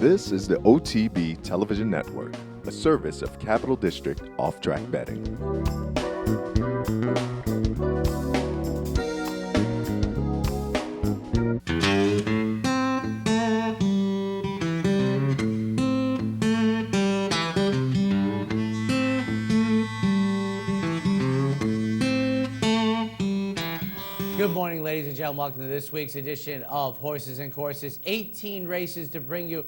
This is the OTB Television Network, a service of Capital District Off-Track Betting. Good morning, ladies and gentlemen. Welcome to this week's edition of Horses and Courses. 18 races to bring you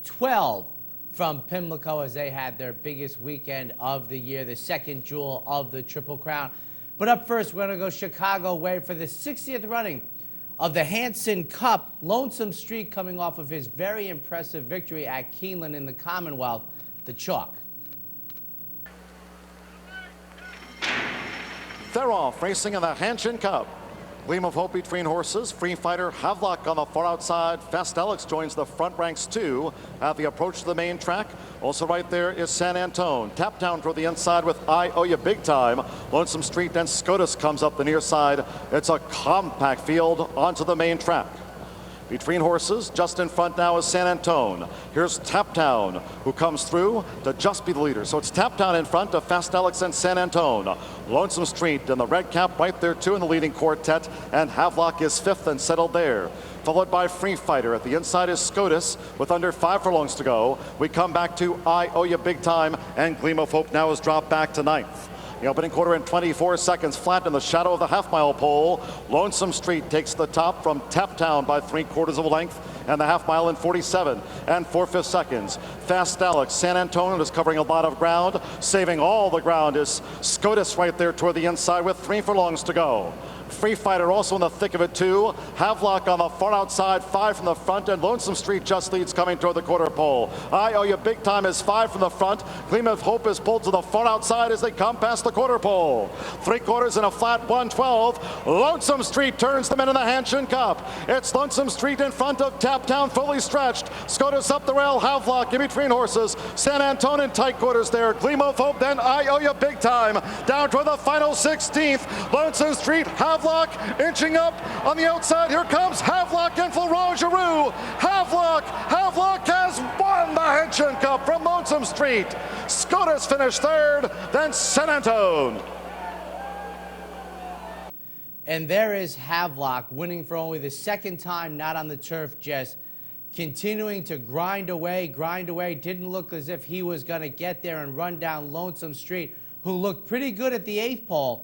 12 from Pimlico as they had their biggest weekend of the year, the second jewel of the Triple Crown. But up first, we're going to go Chicago way for the 60th running of the Hanson Cup. Lonesome Street coming off of his very impressive victory at Keeneland in the Commonwealth, the chalk. They're off, racing in the Hanson Cup. Gleam of Hope between horses. Free Fighter, Havelock on the far outside. Fast Alex joins the front ranks too at the approach to the main track. Also right there is San Antone. Tap down toward the inside with I Owe You Big Time. Lonesome Street and Scotus comes up the near side. It's a compact field onto the main track. Between horses, just in front now is San Antone. Here's Taptown, who comes through to just be the leader. So it's Taptown in front of Fast Alex and San Antone. Lonesome Street and the red cap right there too in the leading quartet, and Havelock is fifth and settled there. Followed by Free Fighter. At the inside is Scotus with under 5 furlongs to go. We come back to I Owe You Big Time, and Gleam of Hope now is dropped back to ninth. The opening quarter in 24 seconds, flat in the shadow of the half-mile pole. Lonesome Street takes the top from Taptown by 3/4 of a length, and the half-mile in 47 and 4/5 seconds. Fast Alex, San Antonio is covering a lot of ground. Saving all the ground is Scotus right there toward the inside with 3 furlongs to go. Free Fighter also in the thick of it too. Havelock on the far outside, 5 from the front, and Lonesome Street just leads coming toward the quarter pole. I Owe You Big Time is 5 from the front. Gleam of Hope is pulled to the far outside as they come past the quarter pole. 3/4 and a flat 1:12. Lonesome Street turns them in the Hanson Cup. It's Lonesome Street in front of Taptown, fully stretched. Scotus up the rail, Havelock in between horses. San Antone in tight quarters there. Gleam of Hope, then I Owe You Big Time. Down toward the final 16th. Lonesome Street, Havelock inching up on the outside. Here comes Havelock and Florent Giroux. Havelock has won the Hanson Cup from Lonesome Street. Scotus finished third, then San Antone. And there is Havelock winning for only the second time not on the turf, just continuing to grind away. Didn't look as if he was going to get there and run down Lonesome Street, who looked pretty good at the 8th pole.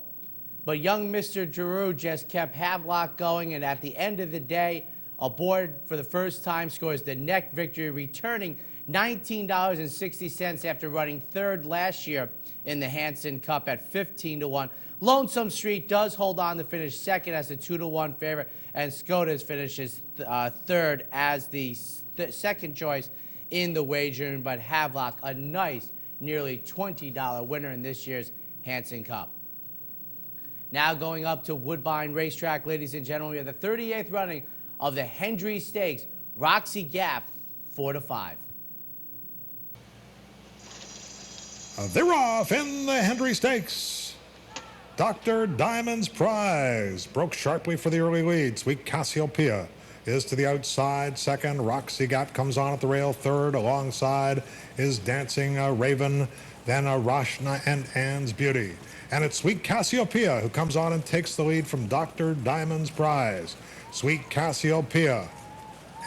But young Mr. Giroux just kept Havelock going, and at the end of the day, aboard for the first time scores the neck victory, returning $19.60 after running third last year in the Hanson Cup at 15-1. Lonesome Street does hold on to finish second as the 2-1 favorite, and Scotus finishes third as the second choice in the wagering. But Havelock, a nice, nearly $20 winner in this year's Hanson Cup. Now going up to Woodbine Racetrack, ladies and gentlemen, we have the 38th running of the Hendry Stakes. Roxy Gap, 4-5. They're off in the Hendry Stakes. Dr. Diamond's Prize broke sharply for the early lead. Sweet Cassiopeia is to the outside. Second, Roxy Gap comes on at the rail. Third, alongside is Dancing Raven. Then Rashna and Anne's Beauty. And it's Sweet Cassiopeia who comes on and takes the lead from Dr. Diamond's Prize. Sweet Cassiopeia,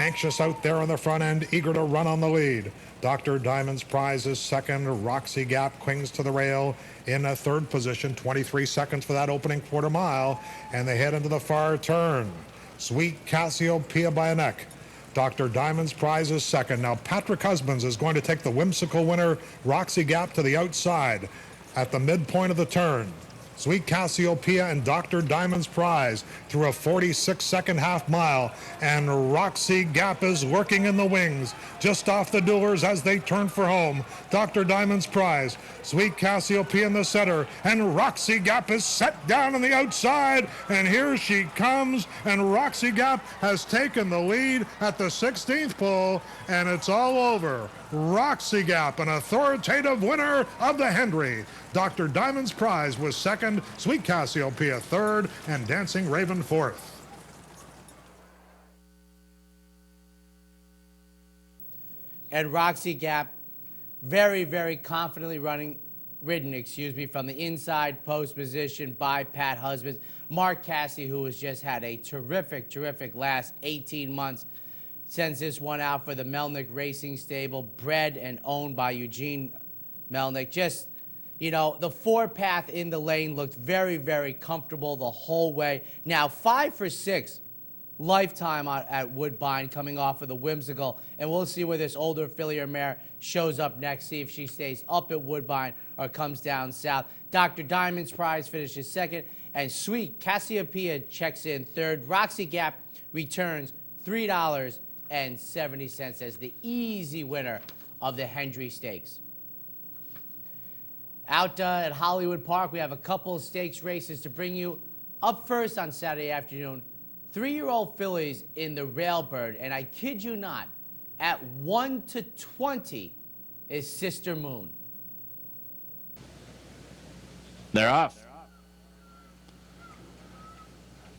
anxious out there on the front end, eager to run on the lead. Dr. Diamond's Prize is second. Roxy Gap clings to the rail in a third position. 23 seconds for that opening quarter mile, and they head into the far turn. Sweet Cassiopeia by a neck. Dr. Diamond's Prize is second. Now Patrick Husbands is going to take the whimsical winner, Roxy Gap, to the outside at the midpoint of the turn. Sweet Cassiopeia and Dr. Diamond's Prize through a 46-second half mile, and Roxy Gap is lurking in the wings just off the doors as they turn for home. Dr. Diamond's Prize, Sweet Cassiopeia in the center, and Roxy Gap is set down on the outside, and here she comes, and Roxy Gap has taken the lead at the 16th pole, and it's all over. Roxy Gap, an authoritative winner of the Hendry. Dr. Diamond's Prize was second, Sweet Cassiopeia third, and Dancing Raven fourth. And Roxy Gap, very, very confidently ridden from the inside post position by Pat Husbands. Mark Casse, who has just had a terrific last 18 months, sends this one out for the Melnick Racing Stable, bred and owned by Eugene Melnick. Just, you know, the 4-path in the lane looked very, very comfortable the whole way. Now, 5 for 6 lifetime at Woodbine, coming off of the Whimsical, and we'll see where this older fillier mare shows up next, see if she stays up at Woodbine or comes down south. Dr. Diamond's Prize finishes second, and Sweet Cassiopeia checks in third. Roxy Gap returns $3.70 as the easy winner of the Hendry Stakes. Out at Hollywood Park, we have a couple of stakes races to bring you. Up first on Saturday afternoon, 3-year-old fillies in the Railbird, and I kid you not, at 1-20 is Sister Moon. They're off.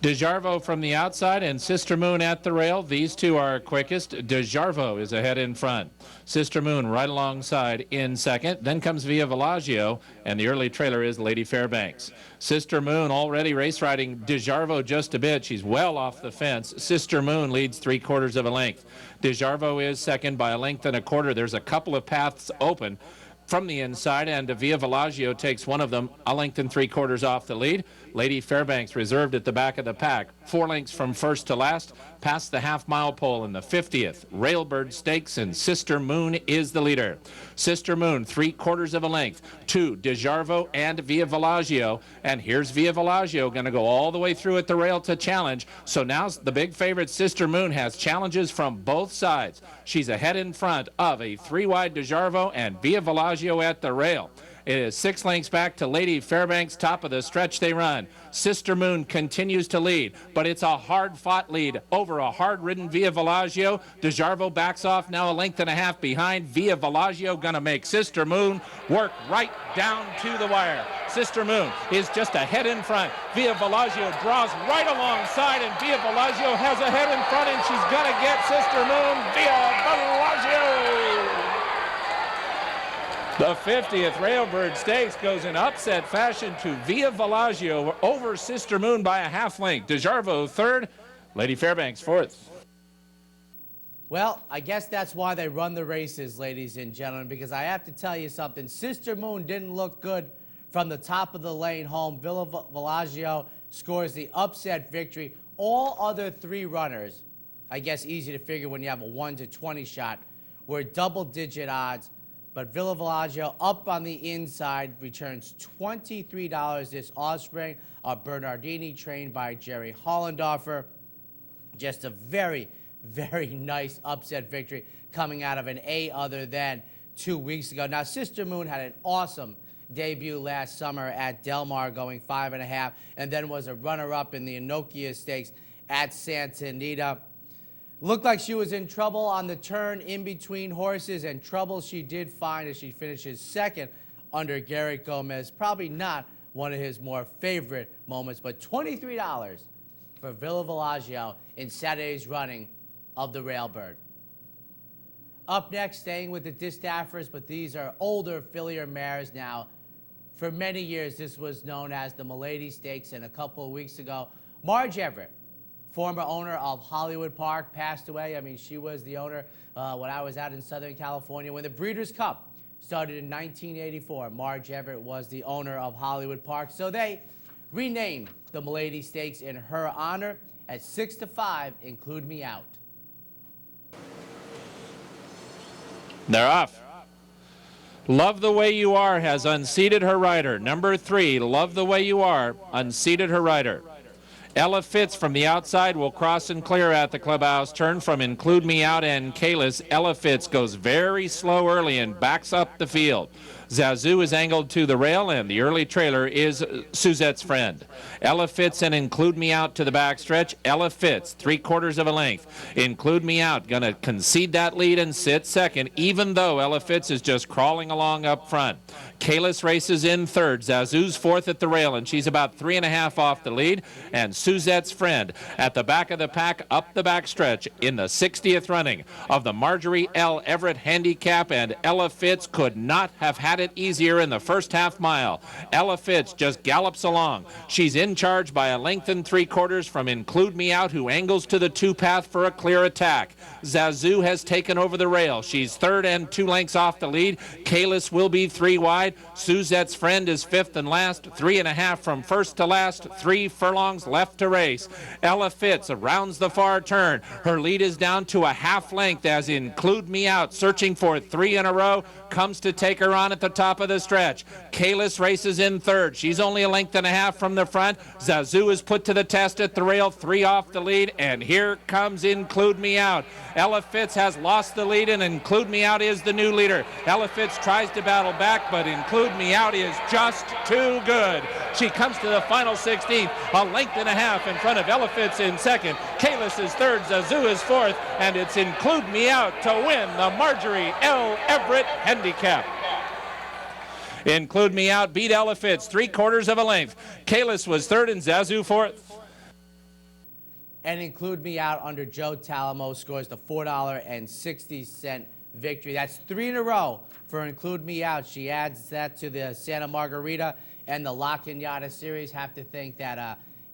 DeJarvo from the outside and Sister Moon at the rail. These two are quickest. DeJarvo is ahead in front. Sister Moon right alongside in second. Then comes Via Villaggio, and the early trailer is Lady Fairbanks. Sister Moon already race riding DeJarvo just a bit. She's well off the fence. Sister Moon leads 3/4 of a length. DeJarvo is second by a length and a quarter. There's a couple of paths open from the inside, and Via Villaggio takes one of them, a length and 3/4 off the lead. Lady Fairbanks reserved at the back of the pack, 4 lengths from first to last, past the half-mile pole in the 50th Railbird Stakes, and Sister Moon is the leader. Sister Moon, 3/4 of a length to DeJarvo and Via Villaggio, and here's Via Villaggio going to go all the way through at the rail to challenge. So now the big favorite Sister Moon has challenges from both sides. She's ahead in front of a 3-wide DeJarvo and Via Villaggio at the rail. It is 6 lengths back to Lady Fairbanks, top of the stretch they run. Sister Moon continues to lead, but it's a hard-fought lead over a hard-ridden Via Villaggio. DeJarvo backs off, now a length and a half behind. Via Villaggio going to make Sister Moon work right down to the wire. Sister Moon is just ahead in front. Via Villaggio draws right alongside, and Via Villaggio has a head in front, and she's going to get Sister Moon. Via Villaggio! The 50th Railbird Stakes goes in upset fashion to Via Villaggio over Sister Moon by a half length. DeJarvo third, Lady Fairbanks fourth. Well, I guess that's why they run the races, ladies and gentlemen, because I have to tell you something. Sister Moon didn't look good from the top of the lane home. Via Villaggio scores the upset victory. All other 3 runners, I guess easy to figure when you have a 1-20 shot, were double-digit odds. But Via Villaggio up on the inside returns $23. This offspring, a Bernardini trained by Jerry Hollendorfer. Just a very, very nice upset victory coming out of an A other than 2 weeks ago. Now, Sister Moon had an awesome debut last summer at Del Mar, going 5.5, and then was a runner-up in the Enokia Stakes at Santa Anita. Looked like she was in trouble on the turn in between horses, and trouble she did find as she finishes second under Garrett Gomez. Probably not one of his more favorite moments, but $23 for Via Villaggio in Saturday's running of the Railbird. Up next, staying with the Distaffers, but these are older fillier mares now. For many years, this was known as the Milady Stakes, and a couple of weeks ago, Marge Everett, former owner of Hollywood Park, passed away. I mean, she was the owner when I was out in Southern California. When the Breeders' Cup started in 1984, Marge Everett was the owner of Hollywood Park. So they renamed the Milady Stakes in her honor. At 6-5, Include Me Out. They're off. Love the Way You Are has unseated her rider. Number 3, Love the Way You Are, unseated her rider. Ella Fitz from the outside will cross and clear at the clubhouse turn from Include Me Out and Kalis. Ella Fitz goes very slow early and backs up the field. Zazu is angled to the rail, and the early trailer is Suzette's Friend. Ella Fitz and Include Me Out to the backstretch. Ella Fitz, 3/4 of a length. Include Me Out going to concede that lead and sit second, even though Ella Fitz is just crawling along up front. Kalis races in third. Zazu's fourth at the rail, and she's about 3.5 off the lead. And Suzette's Friend at the back of the pack up the backstretch in the 60th running of the Marjorie L. Everett Handicap, and Ella Fitz could not have had it easier in the first half mile. Ella Fitz just gallops along. She's in charge by a length and 3/4 from Include Me Out, who angles to the two-path for a clear attack. Zazu has taken over the rail. She's third and 2 lengths off the lead. Kalis will be 3 wide. Suzette's Friend is fifth and last, 3.5 from first to last, 3 furlongs left to race. Ella Fitz rounds the far turn. Her lead is down to a half length as Include Me Out, searching for 3 in a row, comes to take her on at the top of the stretch. Kalis races in third. She's only a length and a half from the front. Zazu is put to the test at the rail, 3 off the lead, and here comes Include Me Out. Ella Fitz has lost the lead, and Include Me Out is the new leader. Ella Fitz tries to battle back, but Include Me Out is just too good. She comes to the final 16th, a length and a half in front of Ella Fitz in second. Kalis is third, Zazu is fourth, and it's Include Me Out to win the Marjorie L. Everett Handicap. Include Me Out beat Ella Fitz 3/4 of a length. Kalis was third and Zazu fourth. And Include Me Out under Joe Talamo scores the $4.60 victory. That's 3 in a row for Include Me Out. She adds that to the Santa Margarita and the La Cañada series. Have to think that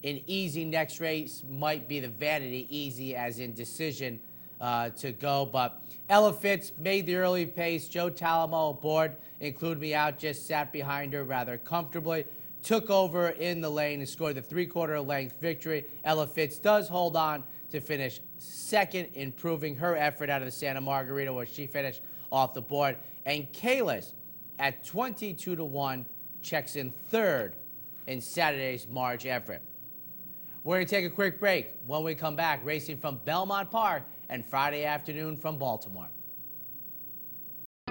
an easy next race might be the Vanity Easy, as in decision to go. But Ella Fitz made the early pace. Joe Talamo aboard. Include Me Out just sat behind her rather comfortably, took over in the lane and scored the 3/4 length victory. Ella Fitz does hold on to finish second, improving her effort out of the Santa Margarita, where she finished off the board. And Kalis, at 22-1, checks in third in Saturday's March Everett. We're going to take a quick break. When we come back, racing from Belmont Park and Friday afternoon from Baltimore.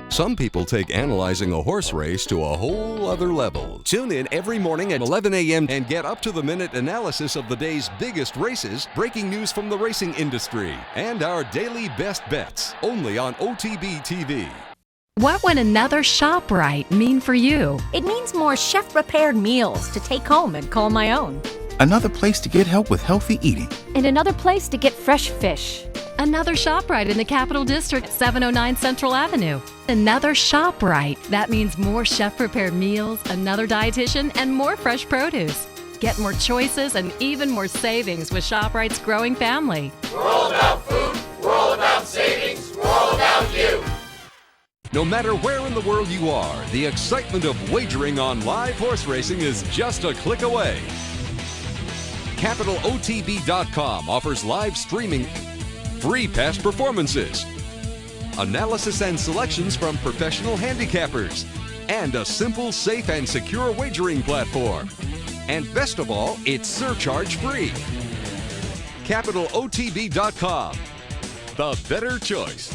Some people take analyzing a horse race to a whole other level. Tune in every morning at 11 a.m. and get up-to-the-minute analysis of the day's biggest races, breaking news from the racing industry, and our daily best bets, only on OTB TV. What would another ShopRite mean for you? It means more chef-prepared meals to take home and call my own. Another place to get help with healthy eating. And another place to get fresh fish. Another ShopRite in the Capital District, 709 Central Avenue. Another ShopRite. That means more chef-prepared meals, another dietitian, and more fresh produce. Get more choices and even more savings with ShopRite's growing family. We're all about food, we're all about savings, we're all about you. No matter where in the world you are, the excitement of wagering on live horse racing is just a click away. CapitalOTB.com offers live streaming, free past performances, analysis and selections from professional handicappers, and a simple, safe, and secure wagering platform. And best of all, it's surcharge-free. CapitalOTB.com, the better choice.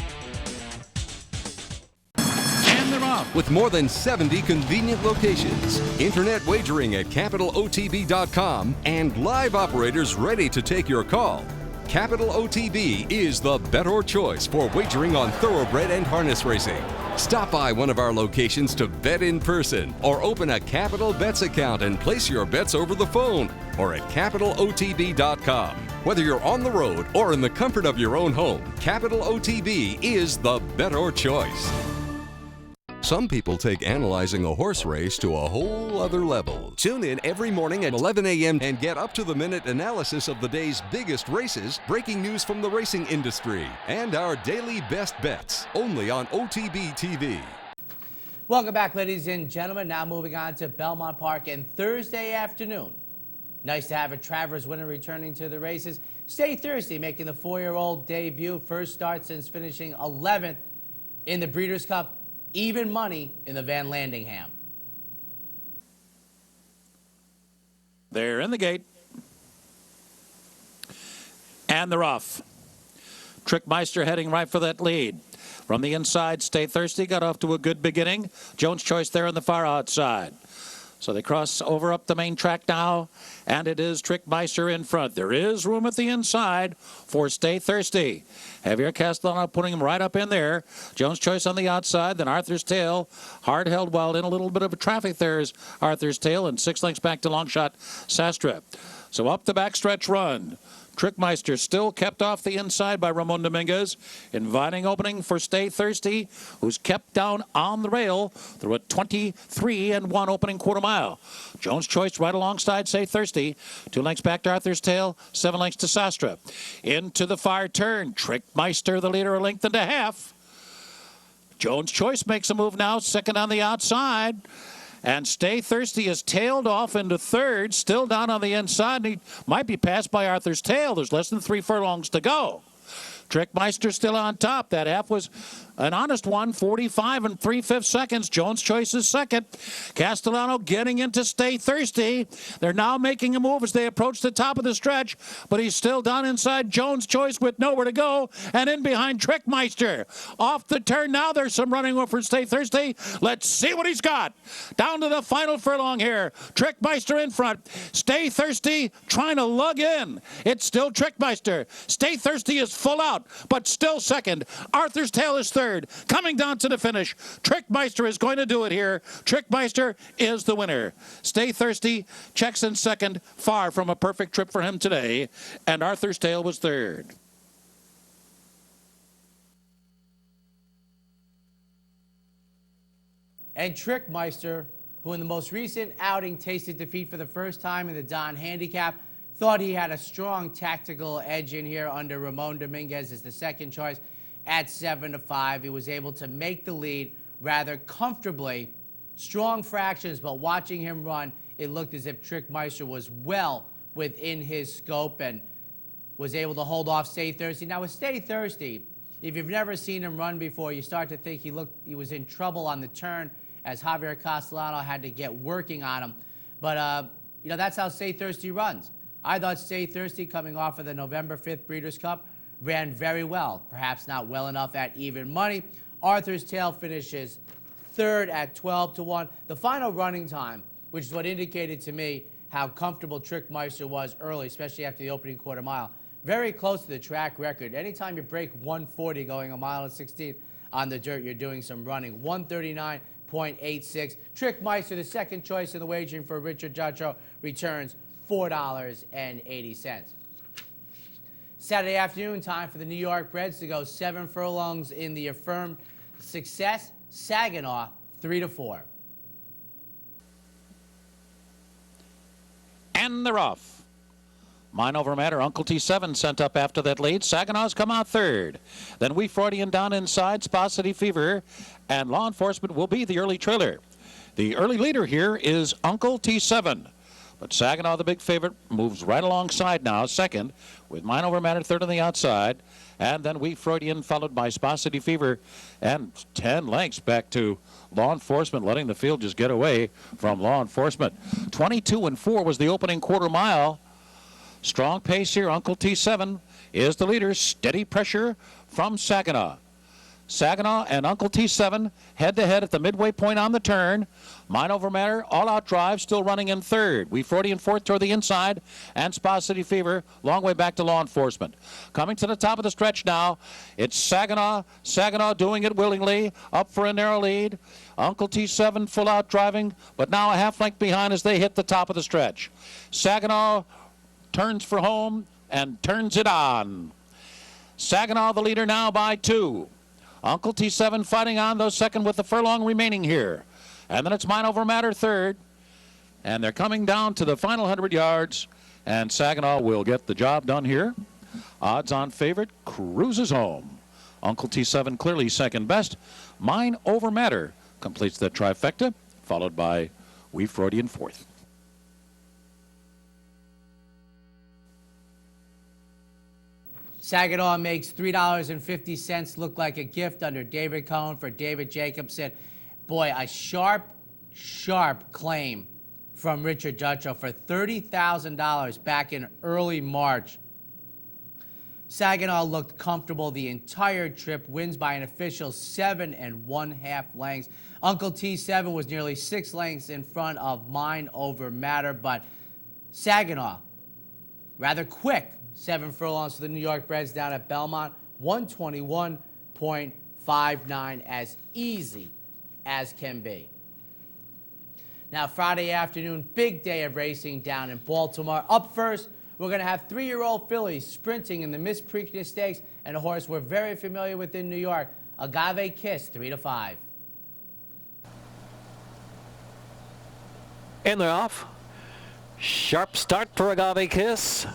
And they're off. With more than 70 convenient locations, internet wagering at CapitalOTB.com, and live operators ready to take your call, Capital OTB is the better choice for wagering on thoroughbred and harness racing. Stop by one of our locations to bet in person, or open a Capital Bets account and place your bets over the phone, or at CapitalOTB.com. Whether you're on the road or in the comfort of your own home, Capital OTB is the better choice. Some people take analyzing a horse race to a whole other level. Tune in every morning at 11 a.m. and get up-to-the-minute analysis of the day's biggest races, breaking news from the racing industry, and our daily best bets, only on OTB TV. Welcome back, ladies and gentlemen. Now moving on to Belmont Park and Thursday afternoon. Nice to have a Travers winner returning to the races. Stay Thursday, making the 4-year-old debut, first start since finishing 11th in the Breeders' Cup. Even money in the Van Landingham. They're in the gate. And they're off. Trickmeister heading right for that lead. From the inside, Stay Thirsty got off to a good beginning. Jones Choice there on the far outside. So they cross over up the main track now, and it is Trickmeister in front. There is room at the inside for Stay Thirsty. Javier Castellano putting him right up in there. Jones Choice on the outside, then Arthur's Tail. Hard held while in a little bit of a traffic there is Arthur's Tail, and 6 lengths back to Longshot Sastra. So up the backstretch run. Trickmeister still kept off the inside by Ramon Dominguez. Inviting opening for Stay Thirsty, who's kept down on the rail through a 23-1 opening quarter mile. Jones Choice right alongside Stay Thirsty. 2 lengths back to Arthur's Tail, 7 lengths to Sastra. Into the far turn. Trickmeister, the leader, a length and a half. Jones Choice makes a move now, second on the outside. And Stay Thirsty is tailed off into third, still down on the inside. He might be passed by Arthur's Tail. There's less than 3 furlongs to go. Trickmeister still on top. That half was an honest one, 45 3/5 seconds. Jones Choice is second. Castellano getting into Stay Thirsty. They're now making a move as they approach the top of the stretch, but he's still down inside Jones Choice with nowhere to go, and in behind Trickmeister. Off the turn now, there's some running room for Stay Thirsty. Let's see what he's got. Down to the final furlong here. Trickmeister in front. Stay Thirsty trying to lug in. It's still Trickmeister. Stay Thirsty is full out, but still second. Arthur's Tail is third. Coming down to the finish. Trickmeister is going to do it here. Trickmeister is the winner. Stay Thirsty checks in second. Far from a perfect trip for him today. And Arthur's Tail was third. And Trickmeister, who in the most recent outing tasted defeat for the first time in the Don Handicap, thought he had a strong tactical edge in here under Ramon Dominguez as the second choice. At 7-5, he was able to make the lead rather comfortably. Strong fractions, but watching him run, it looked as if Trickmeister was well within his scope and was able to hold off Stay Thirsty. Now with Stay Thirsty, if you've never seen him run before, you start to think he was in trouble on the turn as Javier Castellano had to get working on him. But, that's how Stay Thirsty runs. I thought Stay Thirsty, coming off of the November 5th Breeders' Cup, ran very well. Perhaps not well enough at even money. Arthur's Tail finishes third at 12-1. The final running time, which is what indicated to me how comfortable Trickmeister was early, especially after the opening quarter mile. Very close to the track record. Anytime you break 140 going a mile and 16 on the dirt, you're doing some running. 139.86. Trickmeister, the second choice in the wagering for Richard Jutro, returns $4.80. Saturday afternoon, time for the New York Breds to go 7 furlongs in the affirmed success. Saginaw, 3-4. And they're off. Mine Over Matter, Uncle T7 sent up after that lead. Saginaw's come out third. Then We Freudian down inside, Spa City Fever, and Law Enforcement will be the early trailer. The early leader here is Uncle T7. But Saginaw, the big favorite, moves right alongside now, second, with Mine Over Matter third on the outside. And then We Freudian, followed by Spa City Fever, and 10 lengths back to Law Enforcement, letting the field just get away from Law Enforcement. 22-4 was the opening quarter mile. Strong pace here. Uncle T7 is the leader. Steady pressure from Saginaw. Saginaw and Uncle T7 head-to-head at the midway point on the turn. Mine Over Matter, all-out drive, still running in third. We Freudian fourth toward the inside, and Spa City Fever, long way back to Law Enforcement. Coming to the top of the stretch now, it's Saginaw. Saginaw doing it willingly, up for a narrow lead. Uncle T7 full-out driving, but now a half length behind as they hit the top of the stretch. Saginaw turns for home and turns it on. Saginaw the leader now by 2. Uncle T7 fighting on, though, second with the furlong remaining here. And then it's Mine Over Matter third. And they're coming down to the final 100 yards. And Saginaw will get the job done here. Odds-on favorite cruises home. Uncle T7 clearly second best. Mine Over Matter completes the trifecta, followed by We Freudian fourth. Saginaw makes $3.50 look like a gift under David Cohen for David Jacobson. Boy, a sharp claim from Richard Jutro for $30,000 back in early March. Saginaw looked comfortable the entire trip, wins by an official 7 1/2 lengths. Uncle T7 was nearly 6 lengths in front of Mind Over Matter, but Saginaw, rather quick, 7 furlongs for the New York Breds down at Belmont, 121.59, as easy as can be. Now, Friday afternoon, big day of racing down in Baltimore. Up first, we're going to have 3-year-old fillies sprinting in the Miss Preakness Stakes and a horse we're very familiar with in New York, Agave Kiss, 3-5. And they're off. Sharp start for Agave Kiss.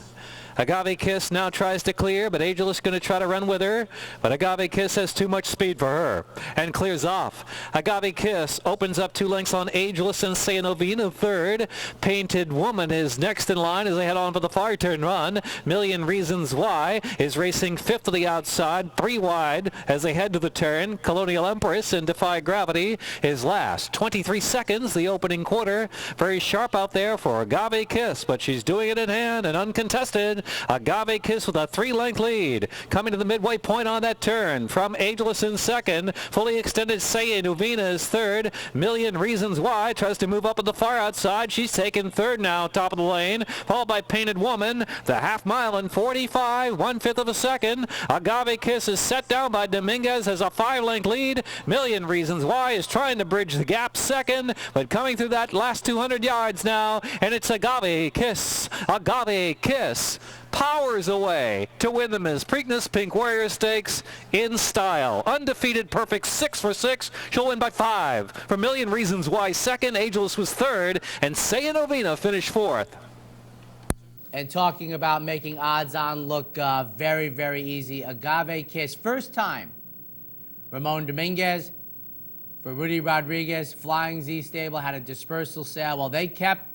Agave Kiss now tries to clear, but Ageless going to try to run with her. But Agave Kiss has too much speed for her and clears off. Agave Kiss opens up 2 lengths on Ageless and Sayanovina third. Painted Woman is next in line as they head on for the far turn run. Million Reasons Why is racing 5th to the outside, 3 wide as they head to the turn. Colonial Empress and Defy Gravity is last. 23 seconds, the opening quarter. Very sharp out there for Agave Kiss, but she's doing it in hand and uncontested. Agave Kiss with a 3-length lead. Coming to the midway point on that turn from Ageless in second. Fully extended Sayanovina is third. Million Reasons Why tries to move up at the far outside. She's taken third now, top of the lane. Followed by Painted Woman. The half mile in 45, 1/5 of a second. Agave Kiss is set down by Dominguez as a 5-length lead. Million Reasons Why is trying to bridge the gap second, but coming through that last 200 yards now, and it's Agave Kiss. Agave Kiss powers away to win the Miss Preakness Pink Warrior Stakes in style. Undefeated, perfect, 6 for 6. She'll win by 5. For Million Reasons Why second, Ageless was third, and Sayanovina finished 4th. And talking about making odds-on look very, very easy, Agave Kiss, first time. Ramon Dominguez for Rudy Rodriguez, Flying Z Stable had a dispersal sale. Well, they kept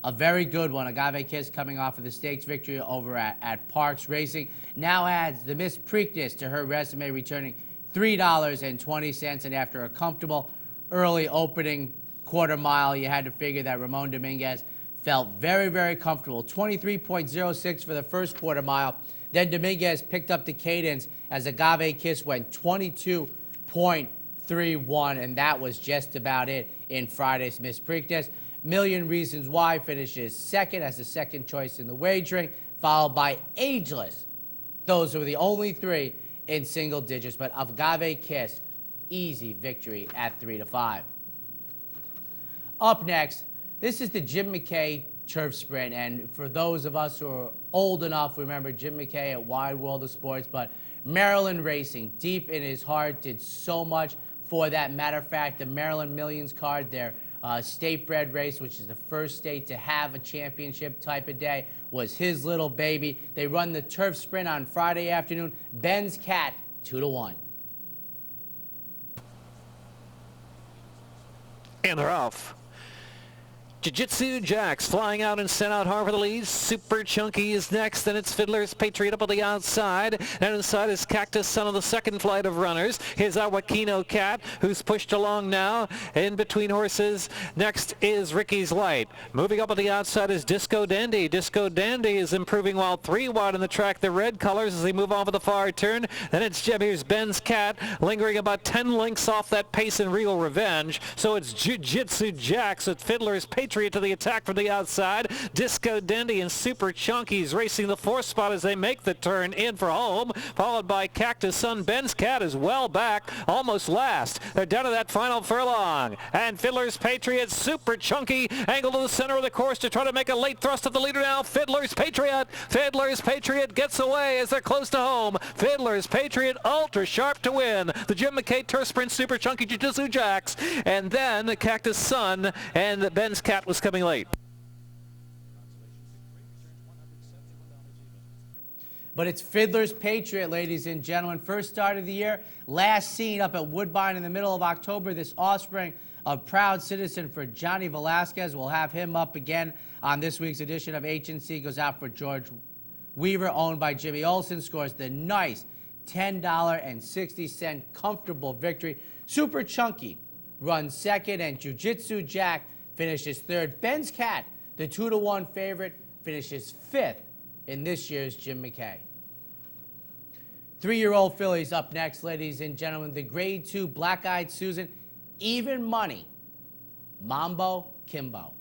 a very good one. Agave Kiss coming off of the stakes victory over at Parks Racing. Now adds the Miss Preakness to her resume, returning $3.20. And after a comfortable early opening quarter mile, you had to figure that Ramon Dominguez felt very, very comfortable. 23.06 for the first quarter mile. Then Dominguez picked up the cadence as Agave Kiss went 22.31, and that was just about it in Friday's Miss Preakness. Million Reasons Why finishes second as the second choice in the wagering, followed by Ageless. Those were the only 3 in single digits, but Agave Kiss, easy victory at 3-5. Up next, this is the Jim McKay Turf Sprint, and for those of us who are old enough, remember Jim McKay at Wide World of Sports, but Maryland racing, deep in his heart, did so much for that. Matter of fact, the Maryland Millions card, their state-bred race, which is the first state to have a championship type of day, was his little baby. They run the Turf Sprint on Friday afternoon. Ben's Cat, 2-1. And they're off. Jiu-Jitsu Jacks flying out and sent out hard for the lead. Super Chunky is next. Then it's Fiddler's Patriot up on the outside. And inside is Cactus Sun on the second flight of runners. Here's Awakino Cat, who's pushed along now in between horses. Next is Ricky's Light. Moving up on the outside is Disco Dandy. Disco Dandy is improving while 3 wide on the track. The red colors as they move on for the far turn. Then it's Here's Ben's Cat, lingering about 10 lengths off that pace in Regal Revenge. So it's Jiu-Jitsu Jacks with Fiddler's Patriot to the attack from the outside. Disco Dandy and Super Chunky's racing the 4th spot as they make the turn in for home, followed by Cactus Sun. Ben's Cat is well back, almost last. They're down to that final furlong, and Fiddler's Patriot, Super Chunky, angled to the center of the course to try to make a late thrust at the leader now. Fiddler's Patriot gets away as they're close to home. Fiddler's Patriot ultra sharp to win the Jim McKay Turf Sprint. Super Chunky, Jiu-Jitsu Jacks, and then Cactus Sun, and Ben's Cat was coming late. But it's Fiddler's Patriot, ladies and gentlemen. First start of the year, last seen up at Woodbine in the middle of October. This offspring of Proud Citizen for Johnny Velasquez. We'll have him up again on this week's edition of H&C. Goes out for George Weaver, owned by Jimmy Olsen. Scores the nice $10.60 comfortable victory. Super Chunky runs second, and Jiu-Jitsu Jack finishes third. Ben's Cat, the 2-1 favorite, finishes 5th in this year's Jim McKay. 3-year-old fillies up next, ladies and gentlemen. The Grade 2 Black-Eyed Susan, even money, Mambo Kimbo.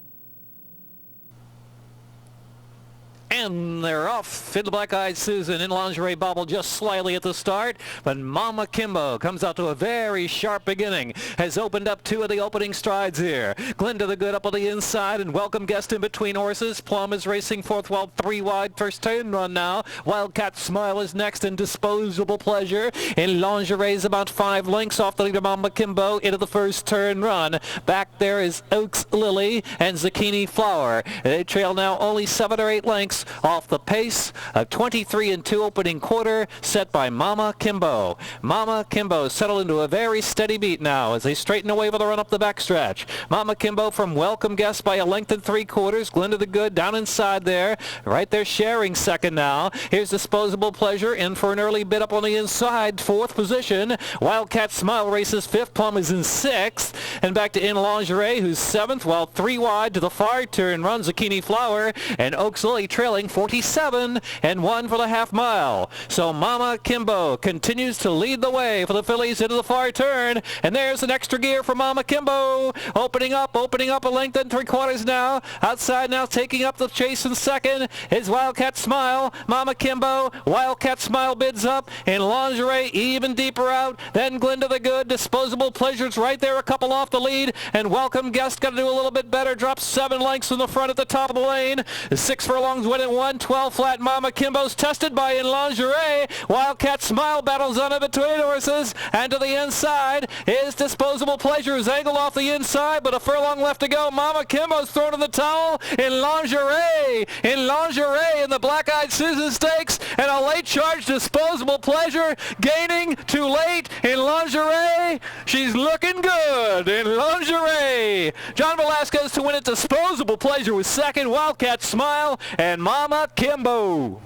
And they're off in the Black-Eyed Susan in lingerie bobble just slightly at the start, but Mama Kimbo comes out to a very sharp beginning, has opened up 2 of the opening strides here. Glinda the Good up on the inside, and Welcome Guest in between horses. Plum is racing fourth, well 3 wide, first turn run now. Wildcat Smile is next, and Disposable Pleasure in lingerie is about 5 lengths off the leader Mama Kimbo into the first turn run. Back there is Oaks Lily and Zucchini Flower. They trail now only 7 or 8 lengths off the pace of 23 2 opening quarter set by Mama Kimbo. Mama Kimbo settled into a very steady beat now as they straighten away for the run up the backstretch. Mama Kimbo from Welcome Guest by a length and 3/4. Glinda the Good down inside there. Right there sharing second now. Here's Disposable Pleasure in for an early bid up on the inside. 4th position. Wildcat Smile races 5th. Plum is in 6th. And back to In Lingerie, who's 7th, while 3 wide to the far turn run Zucchini Flower and Oaks Lily trailing 47 and 1 for the half mile. So Mama Kimbo continues to lead the way for the fillies into the far turn, and there's an extra gear for Mama Kimbo. Opening up a length and 3/4 now. Outside now, taking up the chase in second is Wildcat Smile. Mama Kimbo, Wildcat Smile bids up in lingerie, even deeper out. Then Glinda the Good, Disposable Pleasure's right there, a couple off the lead, and Welcome Guest got to do a little bit better. Drops 7 lengths in the front at the top of the lane. 6 furlongs win at 112 flat. Mama Kimbo's tested by In Lingerie. Wildcat Smile battles on it between horses, and to the inside is Disposable Pleasure, who's angled off the inside, but a furlong left to go. Mama Kimbo's thrown in the towel. In Lingerie in the Black-Eyed Susan Stakes, and a late charge Disposable Pleasure gaining too late. In Lingerie, she's looking good in Lingerie. John Velasquez to win it. Disposable Pleasure was second. Wildcat Smile and Mama Kimbo.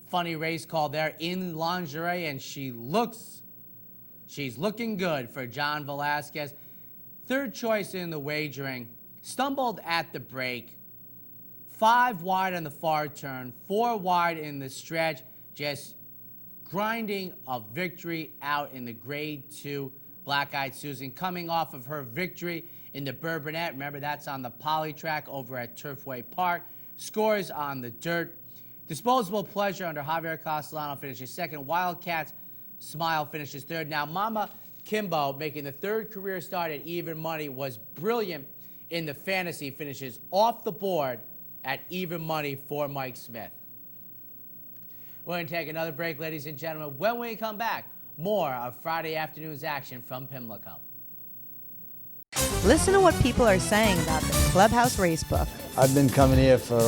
Funny race call there. In Lingerie, and she's looking good for John Velasquez. 3rd choice in the wagering. Stumbled at the break. 5 wide on the far turn. 4 wide in the stretch. Just grinding a victory out in the Grade 2 Black-Eyed Susan, coming off of her victory in the Bourbonnette. Remember, that's on the poly track over at Turfway Park. Scores on the dirt. Disposable Pleasure under Javier Castellano finishes 2nd. Wildcat Smile finishes 3rd. Now, Mama Kimbo, making the 3rd career start at even money, was brilliant in the fantasy. Finishes off the board at even money for Mike Smith. We're going to take another break, ladies and gentlemen. When we come back, more of Friday afternoon's action from Pimlico. Listen to what people are saying about the Clubhouse Racebook. I've been coming here for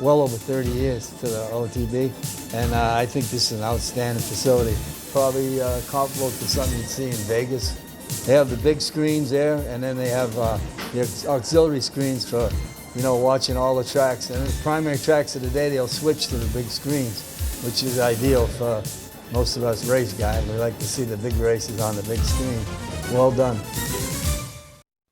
well over 30 years to the OTB, and I think this is an outstanding facility. Probably comparable to something you'd see in Vegas. They have the big screens there, and then they have the auxiliary screens for, watching all the tracks. And the primary tracks of the day, they'll switch to the big screens, which is ideal for most of us race guys. We like to see the big races on the big screen. Well done.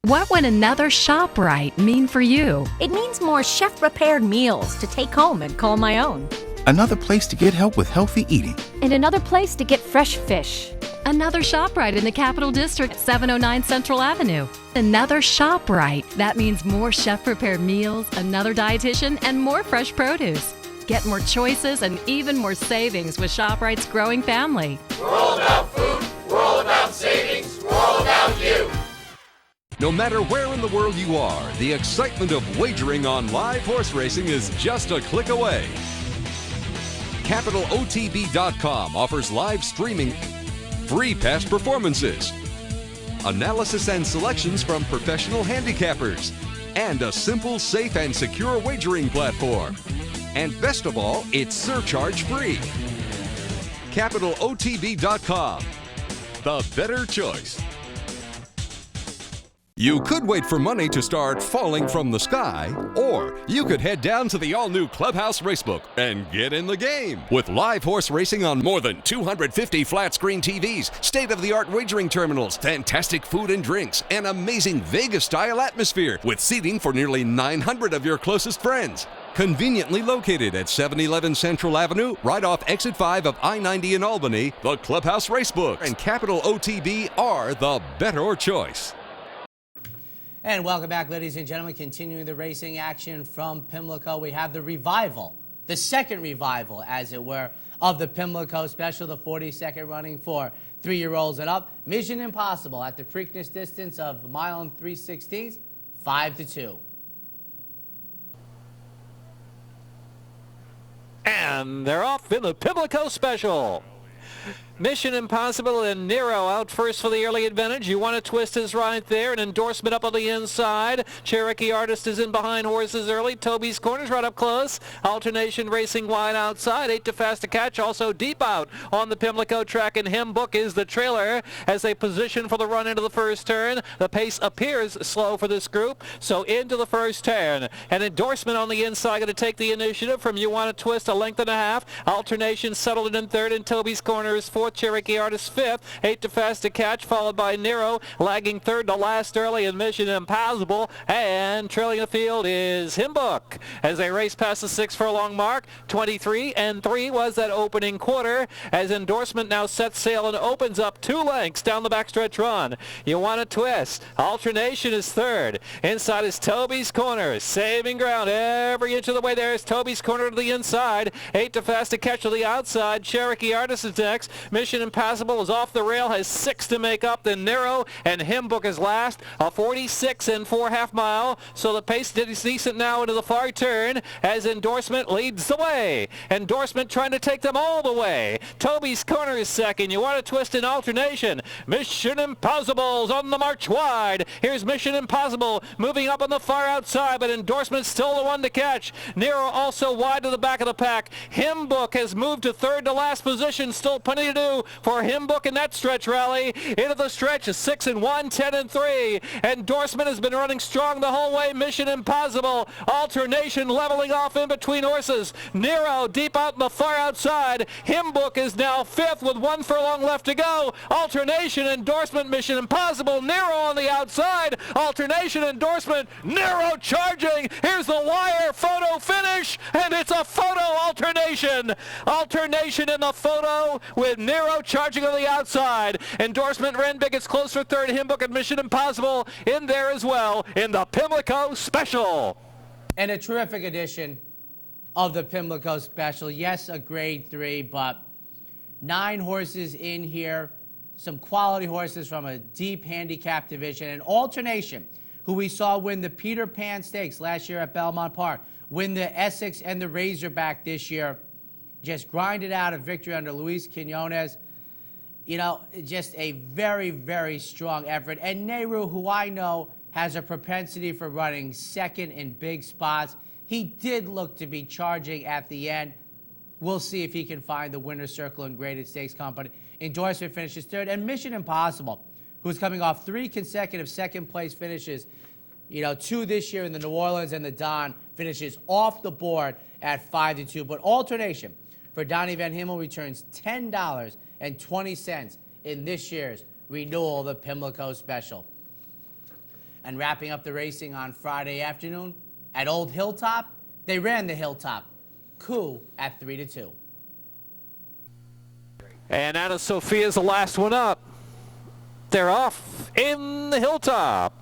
What would another ShopRite mean for you? It means more chef-prepared meals to take home and call my own. Another place to get help with healthy eating. And another place to get fresh fish. Another ShopRite in the Capital District, 709 Central Avenue. Another ShopRite. That means more chef-prepared meals, another dietitian, and more fresh produce. Get more choices and even more savings with ShopRite's growing family. We're all about food, we're all about savings, we're all about you. No matter where in the world you are, the excitement of wagering on live horse racing is just a click away. CapitalOTB.com offers live streaming, free past performances, analysis and selections from professional handicappers, and a simple, safe, and secure wagering platform. And best of all, it's surcharge-free. CapitalOTB.com, the better choice. You could wait for money to start falling from the sky, or you could head down to the all-new Clubhouse Racebook and get in the game. With live horse racing on more than 250 flat-screen TVs, state-of-the-art wagering terminals, fantastic food and drinks, and amazing Vegas-style atmosphere with seating for nearly 900 of your closest friends. Conveniently located at 711 Central Avenue, right off exit 5 of I-90 in Albany, the Clubhouse Racebook and Capital OTB are the better choice. And welcome back, ladies and gentlemen. Continuing the racing action from Pimlico, we have the revival, the second revival, as it were, of the Pimlico Special, the 42nd running for 3-year-olds and up. Mission Impossible at the Preakness distance of 1 mile and 3/16, 5-2. And they're off in the Pimlico Special. Mission Impossible and Nero out first for the early advantage. You Want to Twist is right there. An endorsement up on the inside. Cherokee Artist is in behind horses early. Toby's Corner's right up close. Alternation racing wide outside. 8 to Fast to Catch also deep out on the Pimlico track. And Hymn Book is the trailer as they position for the run into the first turn. The pace appears slow for this group. So into the first turn. An endorsement on the inside going to take the initiative from You Want to Twist, 1.5 lengths. Alternation settled in third, and Toby's Corner is fourth. Cherokee Artist fifth. 8 to Fast to Catch, followed by Nero, lagging third to last early in Mission Impossible, and trailing the field is Hymn Book as they race past the 6 furlong mark. 23-3 was that opening quarter as endorsement now sets sail and opens up 2 lengths down the backstretch run. You Want to Twist. Alternation is third. Inside is Toby's Corner, saving ground every inch of the way. There is Toby's Corner to the inside. 8 to Fast to Catch to the outside. Cherokee Artist is next. Mission Impossible is off the rail, has 6 to make up. Then Nero and Hymn Book is last. A 46 and 4/2 mile. So the pace is decent now into the far turn as Endorsement leads the way. Endorsement trying to take them all the way. Toby's Corner is second. You Want to Twist in alternation. Mission Impossible's on the march wide. Here's Mission Impossible moving up on the far outside, but Endorsement still the one to catch. Nero also wide to the back of the pack. Hymn Book has moved to third to last position. Still plenty to do for Hymn Book in that stretch rally. Into the stretch is 6-1, 10-3. Endorsement has been running strong the whole way. Mission Impossible. Alternation leveling off in between horses. Nero deep out in the far outside. Hymn Book is now fifth with 1 furlong left to go. Alternation, Endorsement, Mission Impossible. Nero on the outside. Alternation, Endorsement, Nero charging. Here's the wire photo finish, and it's a photo alternation. Alternation in the photo with Nero charging on the outside. Endorsement ran big. It's close for third. Hymn Book and Mission Impossible in there as well in the Pimlico Special. And a terrific edition of the Pimlico Special. Yes, a grade 3, but 9 horses in here. Some quality horses from a deep handicap division. And Alternation, who we saw win the Peter Pan Stakes last year at Belmont Park, win the Essex and the Razorback this year. Just grinded out a victory under Luis Quinones. You know, just a very, very strong effort. And Nehru, who I know has a propensity for running second in big spots, he did look to be charging at the end. We'll see if he can find the winner's circle in Graded Stakes Company. Endorsement finishes third. And Mission Impossible, who's coming off 3 consecutive second-place finishes, 2 this year in the New Orleans and the Don, finishes off the board at 5-2. But Alternation for Donnie Van Himmel returns $10.20 in this year's renewal of the Pimlico Special. And wrapping up the racing on Friday afternoon at Old Hilltop, they ran the Hilltop coup at 3-2. And Anna Sophia's the last one up. They're off in the Hilltop.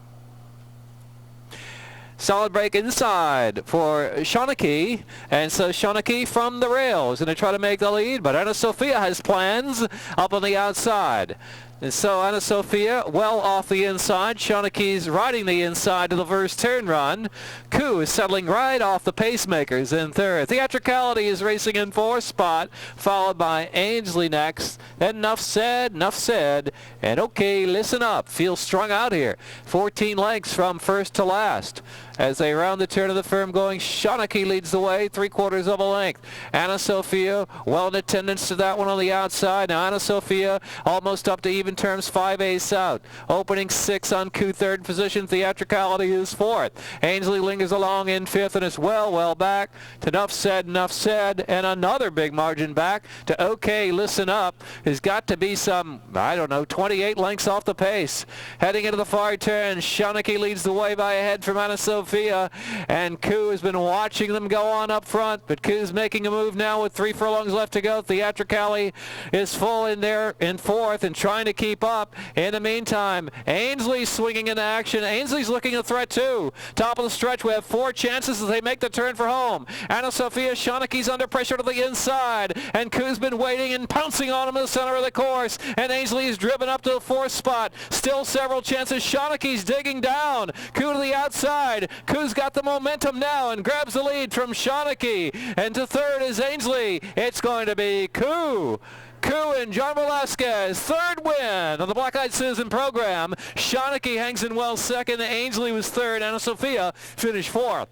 Solid break inside for Shawnee, and so Shawnee from the rails going to try to make the lead, but Anna Sophia has plans up on the outside. And so Anna Sophia well off the inside. Shaughnee's riding the inside to the first turn run. Coup is settling right off the pacemakers in third. Theatricality is racing in fourth spot, followed by Ainsley next. Then Enough Said, and Okay, Listen Up. Feels strung out here. 14 lengths from first to last. As they round the turn of the firm going, Shawnee leads the way, 3/4 of a length. Anna Sophia well in attendance to that one on the outside. Now Anna Sophia almost up to even terms, 5/8 out. Opening 6 on Coup, third position. Theatricality is fourth. Ainsley lingers along in fifth and is well back to Enough Said, and another big margin back to Okay, Listen Up. Has got to be some, 28 lengths off the pace. Heading into the far turn, Shawnee leads the way by a head from Anna Sophia. Sophia, and Koo has been watching them go on up front, but Koo's making a move now with 3 furlongs left to go. Theatricali is full in there in fourth and trying to keep up. In the meantime, Ainsley swinging into action. Ainsley's looking a threat too. Top of the stretch, we have 4 chances as they make the turn for home. Anna Sophia Shaughneke's under pressure to the inside, and Koo's been waiting and pouncing on him in the center of the course, and Ainsley is driven up to the 4th spot. Still several chances. Shaughneke's digging down. Koo to the outside. Koo's got the momentum now and grabs the lead from Shawneke, and to 3rd is Ainsley. It's going to be Koo. Koo and John Velasquez, 3rd win of the Black Eyed Susan program. Shawneke hangs in well 2nd. Ainsley was 3rd. Anna Sophia finished 4th.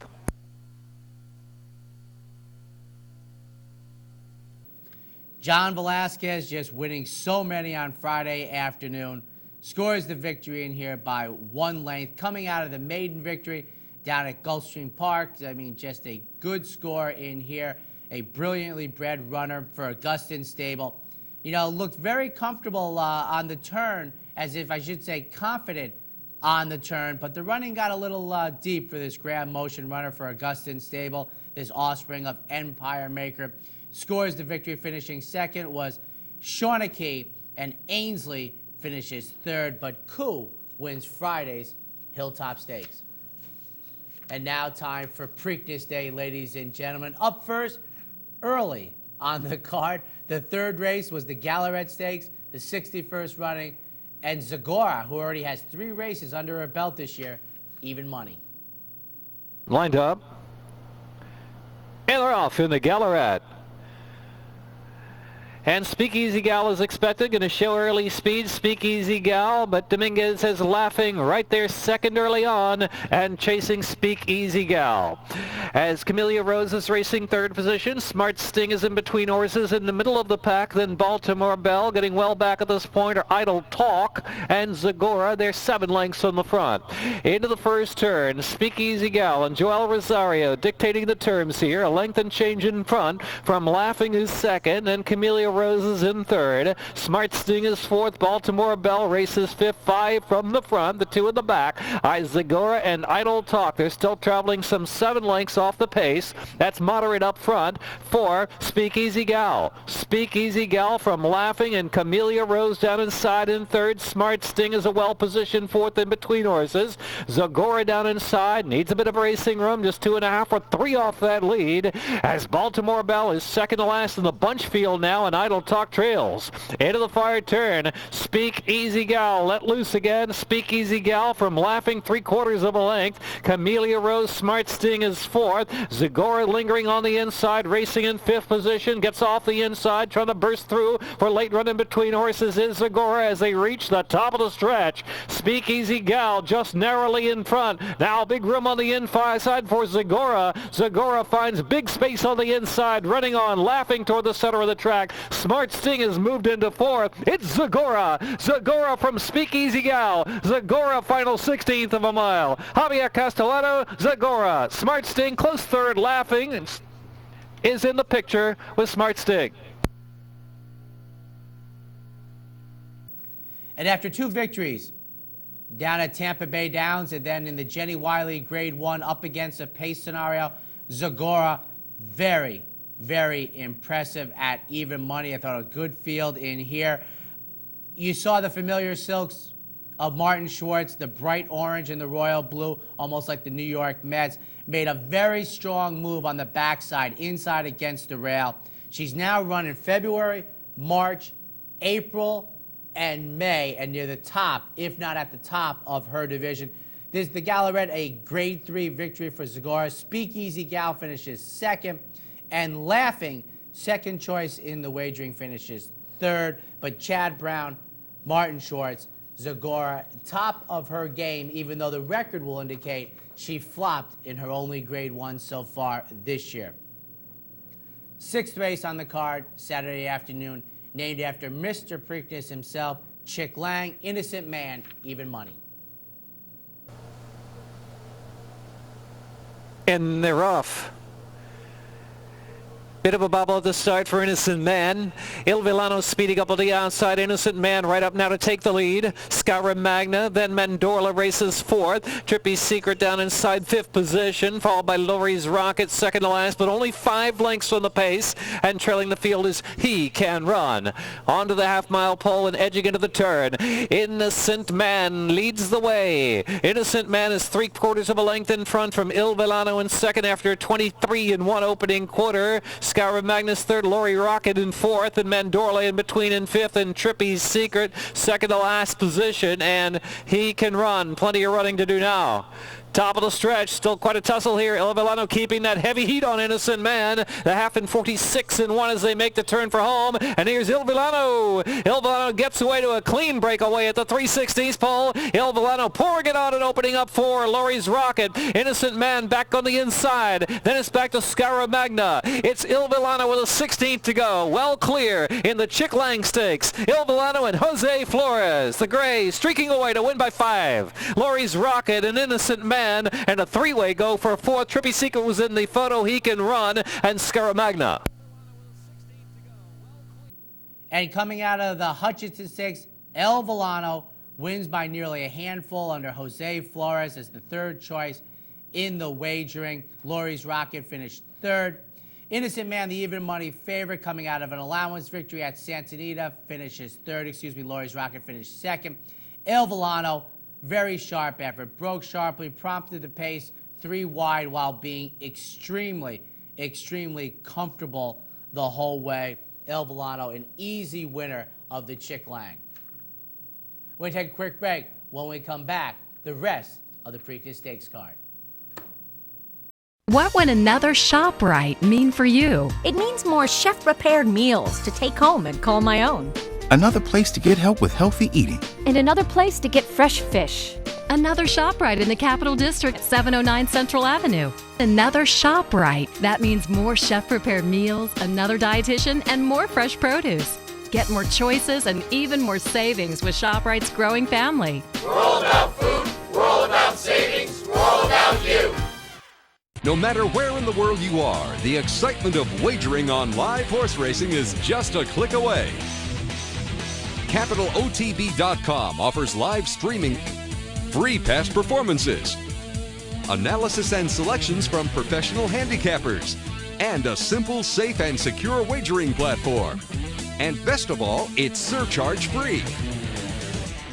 John Velasquez just winning so many on Friday afternoon. Scores the victory in here by 1 length. Coming out of the maiden victory down at Gulfstream Park. I mean, just a good score in here. A brilliantly bred runner for Augustin Stable. You know, looked very comfortable on the turn, as if I should say confident on the turn, but the running got a little deep for this Graham Motion runner for Augustin Stable, this offspring of Empire Maker. Scores the victory, finishing 2nd was Shawneke, and Ainsley finishes 3rd, but Koo wins Friday's Hilltop Stakes. And now time for Preakness Day, ladies and gentlemen. Up first, early on the card, the 3rd race was the Gallaudet Stakes, the 61st running, and Zagora, who already has 3 races under her belt this year, even money. Lined up. And they're off in the Gallaudet. And Speakeasy Gal is expected, going to show early speed, Speakeasy Gal, but Dominguez is laughing right there 2nd early on and chasing Speakeasy Gal. As Camellia Rose is racing 3rd position, Smart Sting is in between horses in the middle of the pack, then Baltimore Belle getting well back at this point are Idle Talk and Zagora. They're 7 lengths on the front. Into the first turn, Speakeasy Gal and Joel Rosario dictating the terms here. A length and change in front from Laughing is 2nd, and Camellia Rose is in 3rd. Smart Sting is 4th. Baltimore Belle races 5th. 5 from the front, the 2 in the back. Zagora and Idle Talk. They're still traveling some 7 lengths off the pace. That's moderate up front for Speakeasy Gal. Speakeasy Gal from Laughing and Camellia Rose down inside in 3rd. Smart Sting is a well-positioned 4th in between horses. Zagora down inside needs a bit of racing room, just 2.5 or 3 off that lead, as Baltimore Belle is 2nd to last in the bunch field now, and Idle Talk trails. Into the far turn, Speakeasy Gal let loose again. Speakeasy Gal from Laughing 3/4 of a length. Camellia Rose, Smart Sting is 4th. Zagora lingering on the inside, racing in 5th position, gets off the inside, trying to burst through for late run in between horses is Zagora as they reach the top of the stretch. Speakeasy Gal just narrowly in front. Now big room on the inside for Zagora. Zagora finds big space on the inside, running on, Laughing toward the center of the track. Smart Sting has moved into 4th. It's Zagora. Zagora from Speakeasy Gal. Zagora final 16th of a mile. Javier Castellano, Zagora. Smart Sting close 3rd. Laughing is in the picture with Smart Sting. And after 2 victories down at Tampa Bay Downs and then in the Jenny Wiley Grade 1 up against a pace scenario, Zagora very, very impressive at even money. I thought a good field in here. You saw the familiar silks of Martin Schwartz, the bright orange and the royal blue, almost like the New York Mets, made a very strong move on the backside, inside against the rail. She's now running February, March, April, and May, and near the top, if not at the top of her division. This is the Gallaudet, a Grade 3 victory for Zagora. Speakeasy Gal finishes 2nd, and Laughing, 2nd choice in the wagering, finishes 3rd. But Chad Brown, Martin Schwartz, Zagora, top of her game, even though the record will indicate she flopped in her only Grade 1 so far this year. 6th race on the card, Saturday afternoon, named after Mr. Preakness himself, Chick Lang, Innocent Man, even money. And they're off. Bit of a bubble at the start for Innocent Man. Il Villano speeding up on the outside. Innocent Man right up now to take the lead. Scaramagna, then Mandorla races fourth. Trippy Secret down inside fifth position, followed by Lori's Rocket second to last, but only 5 lengths from the pace. And trailing the field is He Can Run. Onto the half-mile pole and edging into the turn. Innocent Man leads the way. Innocent Man is 3/4 of a length in front from Il Villano in second after 23 in one opening quarter. Scaramagna's third, Lori Rocket in fourth, and Mandorla in between in fifth, and Trippy's Secret second to last position, and He Can Run. Plenty of running to do now. Top of the stretch, still quite a tussle here. Il Villano keeping that heavy heat on Innocent Man. The half in 46 in one as they make the turn for home. And here's Il Villano. Il Villano gets away to a clean breakaway at the 3/16 pole. Il Villano pouring it on and opening up for Lori's Rocket. Innocent Man back on the inside. Then it's back to Scaramagna. It's Il Villano with a 16th to go. Well clear in the Chick Lang Stakes. Il Villano and Jose Flores. The Gray streaking away to win by 5. Lori's Rocket and Innocent Man. And a 3-way go for 4th. Trippy Secret was in the photo. He Can Run, and Scaramagna. And coming out of the Hutchinson Stakes, Il Villano wins by nearly a handful under Jose Flores as the third choice in the wagering. Lori's Rocket finished third. Innocent Man, the even money favorite, coming out of an allowance victory at Santa Anita, finishes third. Lori's Rocket finished second. Il Villano, very sharp effort, broke sharply, prompted the pace 3 wide while being extremely comfortable the whole way. Il Villano, an easy winner of the Chick Lang. We're going to take a quick break. When we come back, the rest of the Preakness Stakes card. What would another ShopRite mean for you? It means more chef-prepared meals to take home and call my own. Another place to get help with healthy eating. And another place to get fresh fish. Another ShopRite in the Capital District, 709 Central Avenue. Another ShopRite. That means more chef-prepared meals, another dietitian, and more fresh produce. Get more choices and even more savings with ShopRite's growing family. We're all about food, we're all about savings, we're all about you. No matter where in the world you are, the excitement of wagering on live horse racing is just a click away. CapitalOTB.com offers live streaming, free past performances, analysis and selections from professional handicappers, and a simple, safe, and secure wagering platform. And best of all, it's surcharge-free.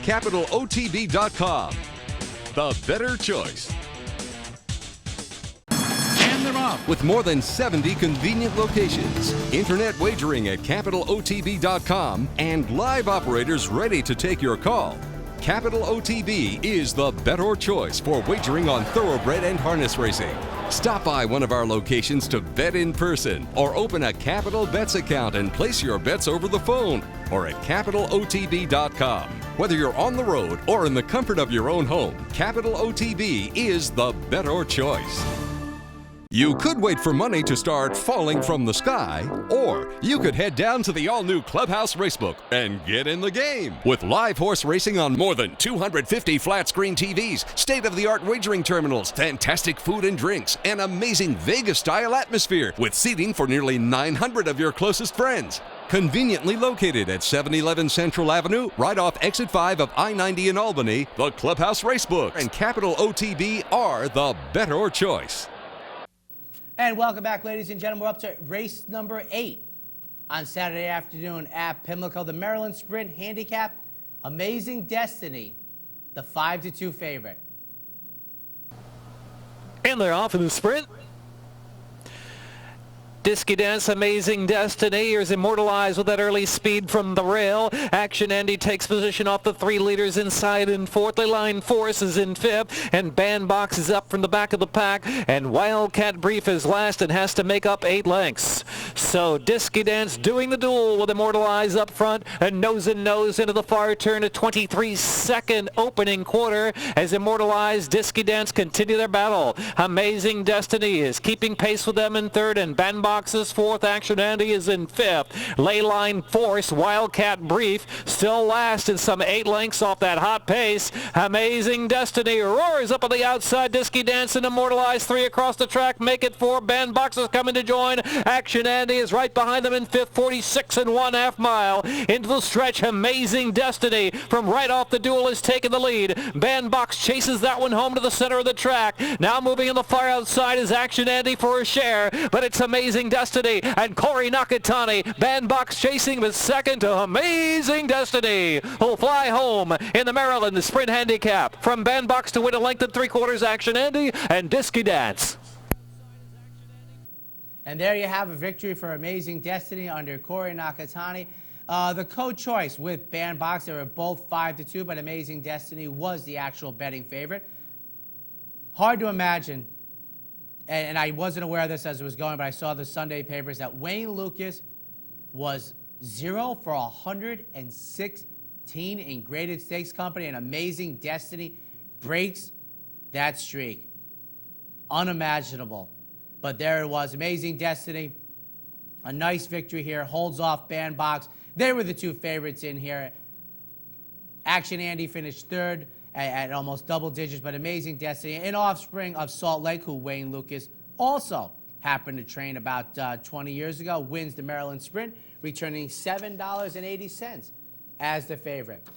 CapitalOTB.com, the better choice. With more than 70 convenient locations, internet wagering at CapitalOTB.com, and live operators ready to take your call, Capital OTB is the better choice for wagering on thoroughbred and harness racing. Stop by one of our locations to bet in person, or open a Capital Bets account and place your bets over the phone, or at CapitalOTB.com. Whether you're on the road or in the comfort of your own home, Capital OTB is the better choice. You could wait for money to start falling from the sky, or you could head down to the all-new Clubhouse Racebook and get in the game. With live horse racing on more than 250 flat-screen TVs, state-of-the-art wagering terminals, fantastic food and drinks, and amazing Vegas-style atmosphere with seating for nearly 900 of your closest friends. Conveniently located at 711 Central Avenue, right off Exit 5 of I-90 in Albany, the Clubhouse Racebook and Capital OTB are the better choice. And welcome back, ladies and gentlemen. We're up to race number 8 on Saturday afternoon at Pimlico. The Maryland Sprint Handicap, Amazing Destiny, the 5-2 favorite. And they're off in the sprint. Disky Dance, Amazing Destiny is immortalized with that early speed from the rail. Action Andy takes position off the 3 leaders inside in 4th. Line Force is in 5th, and Bandbox is up from the back of the pack, and Wildcat Brief is last and has to make up 8 lengths. So Disky Dance doing the duel with Immortalized up front, and nose into the far turn, a 23-second opening quarter as Immortalized, Disky Dance continue their battle. Amazing Destiny is keeping pace with them in 3rd, and Bandbox is 4th. Action Andy is in 5th. Leyline Force, Wildcat Brief still last in some 8 lengths off that hot pace. Amazing Destiny roars up on the outside. Disky Dance and Immortalized 3 across the track make it 4. Bandbox is coming to join. Action Andy Andy is right behind them in fifth, 46 1/2 mile. Into the stretch, Amazing Destiny from right off the duel is taking the lead. Bandbox chases that one home to the center of the track. Now moving in the far outside is Action Andy for a share, but it's Amazing Destiny and Corey Nakatani. Bandbox chasing with second to Amazing Destiny, who'll fly home in the Maryland Sprint Handicap. From Bandbox to win a length and 3/4, Action Andy and Disky Dance. And there you have a victory for Amazing Destiny under Corey Nakatani. The co-choice with Bandbox, they were both 5-2, but Amazing Destiny was the actual betting favorite. Hard to imagine, and I wasn't aware of this as it was going, but I saw the Sunday papers that Wayne Lukas was 0 for 116 in graded stakes company, and Amazing Destiny breaks that streak. Unimaginable. But there it was. Amazing Destiny, a nice victory here, holds off Bandbox. They were the two favorites in here. Action Andy finished third at almost double digits, but Amazing Destiny, an offspring of Salt Lake, who Wayne Lukas also happened to train about 20 years ago, wins the Maryland Sprint, returning $7.80 as the favorite.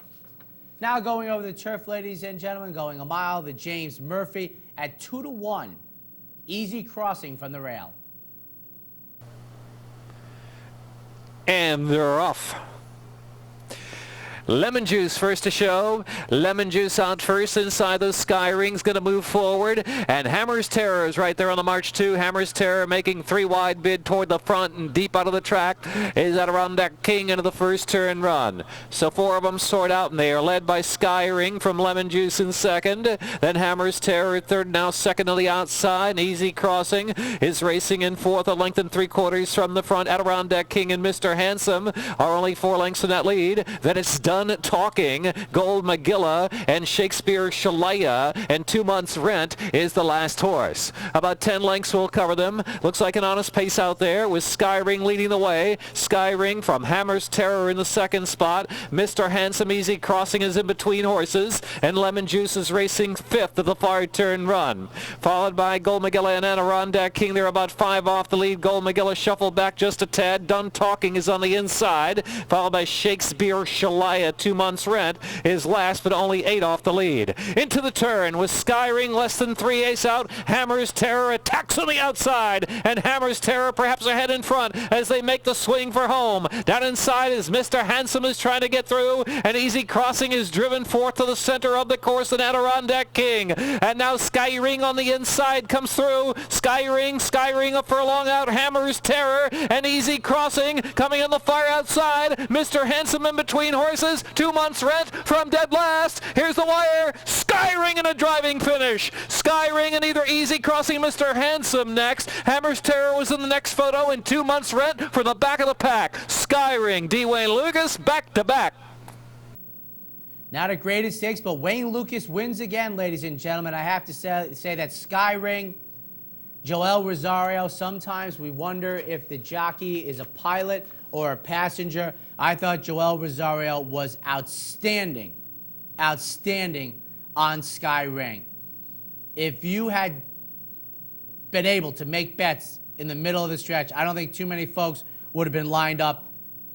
Now going over the turf, ladies and gentlemen, going a mile, the James Murphy at 2-1. Easy crossing from the rail. And they're off. Lemon Juice first to show. Lemon Juice out first inside the Sky Ring's going to move forward. And Hammer's Terror is right there on the march too. Hammer's Terror making 3 wide bid toward the front and deep out of the track is Adirondack King into the first turn run. So 4 of them sort out, and they are led by Sky Ring from Lemon Juice in second. Then Hammer's Terror at third, now second to the outside. Easy Crossing is racing in fourth, a length and 3/4 from the front. Adirondack King and Mr. Handsome are only 4 lengths in that lead. Then it's Done Talking, Gold Magilla, and Shakespeare Shalaya, and 2 months rent is the last horse. About 10 lengths will cover them. Looks like an honest pace out there with Sky Ring leading the way. Sky Ring from Hammer's Terror in the second spot. Mr. Handsome Easy Crossing is in between horses, and Lemon Juice is racing fifth of the far turn run. Followed by Gold Magilla and Adirondack King. They're about 5 off the lead. Gold Magilla shuffled back just a tad. Done Talking is on the inside, followed by Shakespeare Shalaya. 2 months rent is last, but only 8 off the lead. Into the turn with Sky Ring less than 3 ace out. Hammer's Terror attacks on the outside, and Hammer's Terror perhaps ahead in front as they make the swing for home. Down inside is Mr. Handsome is trying to get through, and Easy Crossing is driven forth to the center of the course in Adirondack King. And now Sky Ring on the inside comes through. Sky Ring up for a long out. Hammer's Terror and Easy Crossing coming on the far outside. Mr. Handsome in between horses. 2 months rent from dead last. Here's the wire. Sky Ring in a driving finish. Sky Ring and either Easy Crossing, Mr. Handsome next. Hammer's Terror was in the next photo, and 2 months rent from the back of the pack. Sky Ring, D. Wayne Lukas back to back. Not a graded stakes, but Wayne Lukas wins again, ladies and gentlemen. I have to say that Sky Ring, Joel Rosario, sometimes we wonder if the jockey is a pilot or a passenger. I thought Joel Rosario was outstanding on Sky Ring. If you had been able to make bets in the middle of the stretch, I don't think too many folks would have been lined up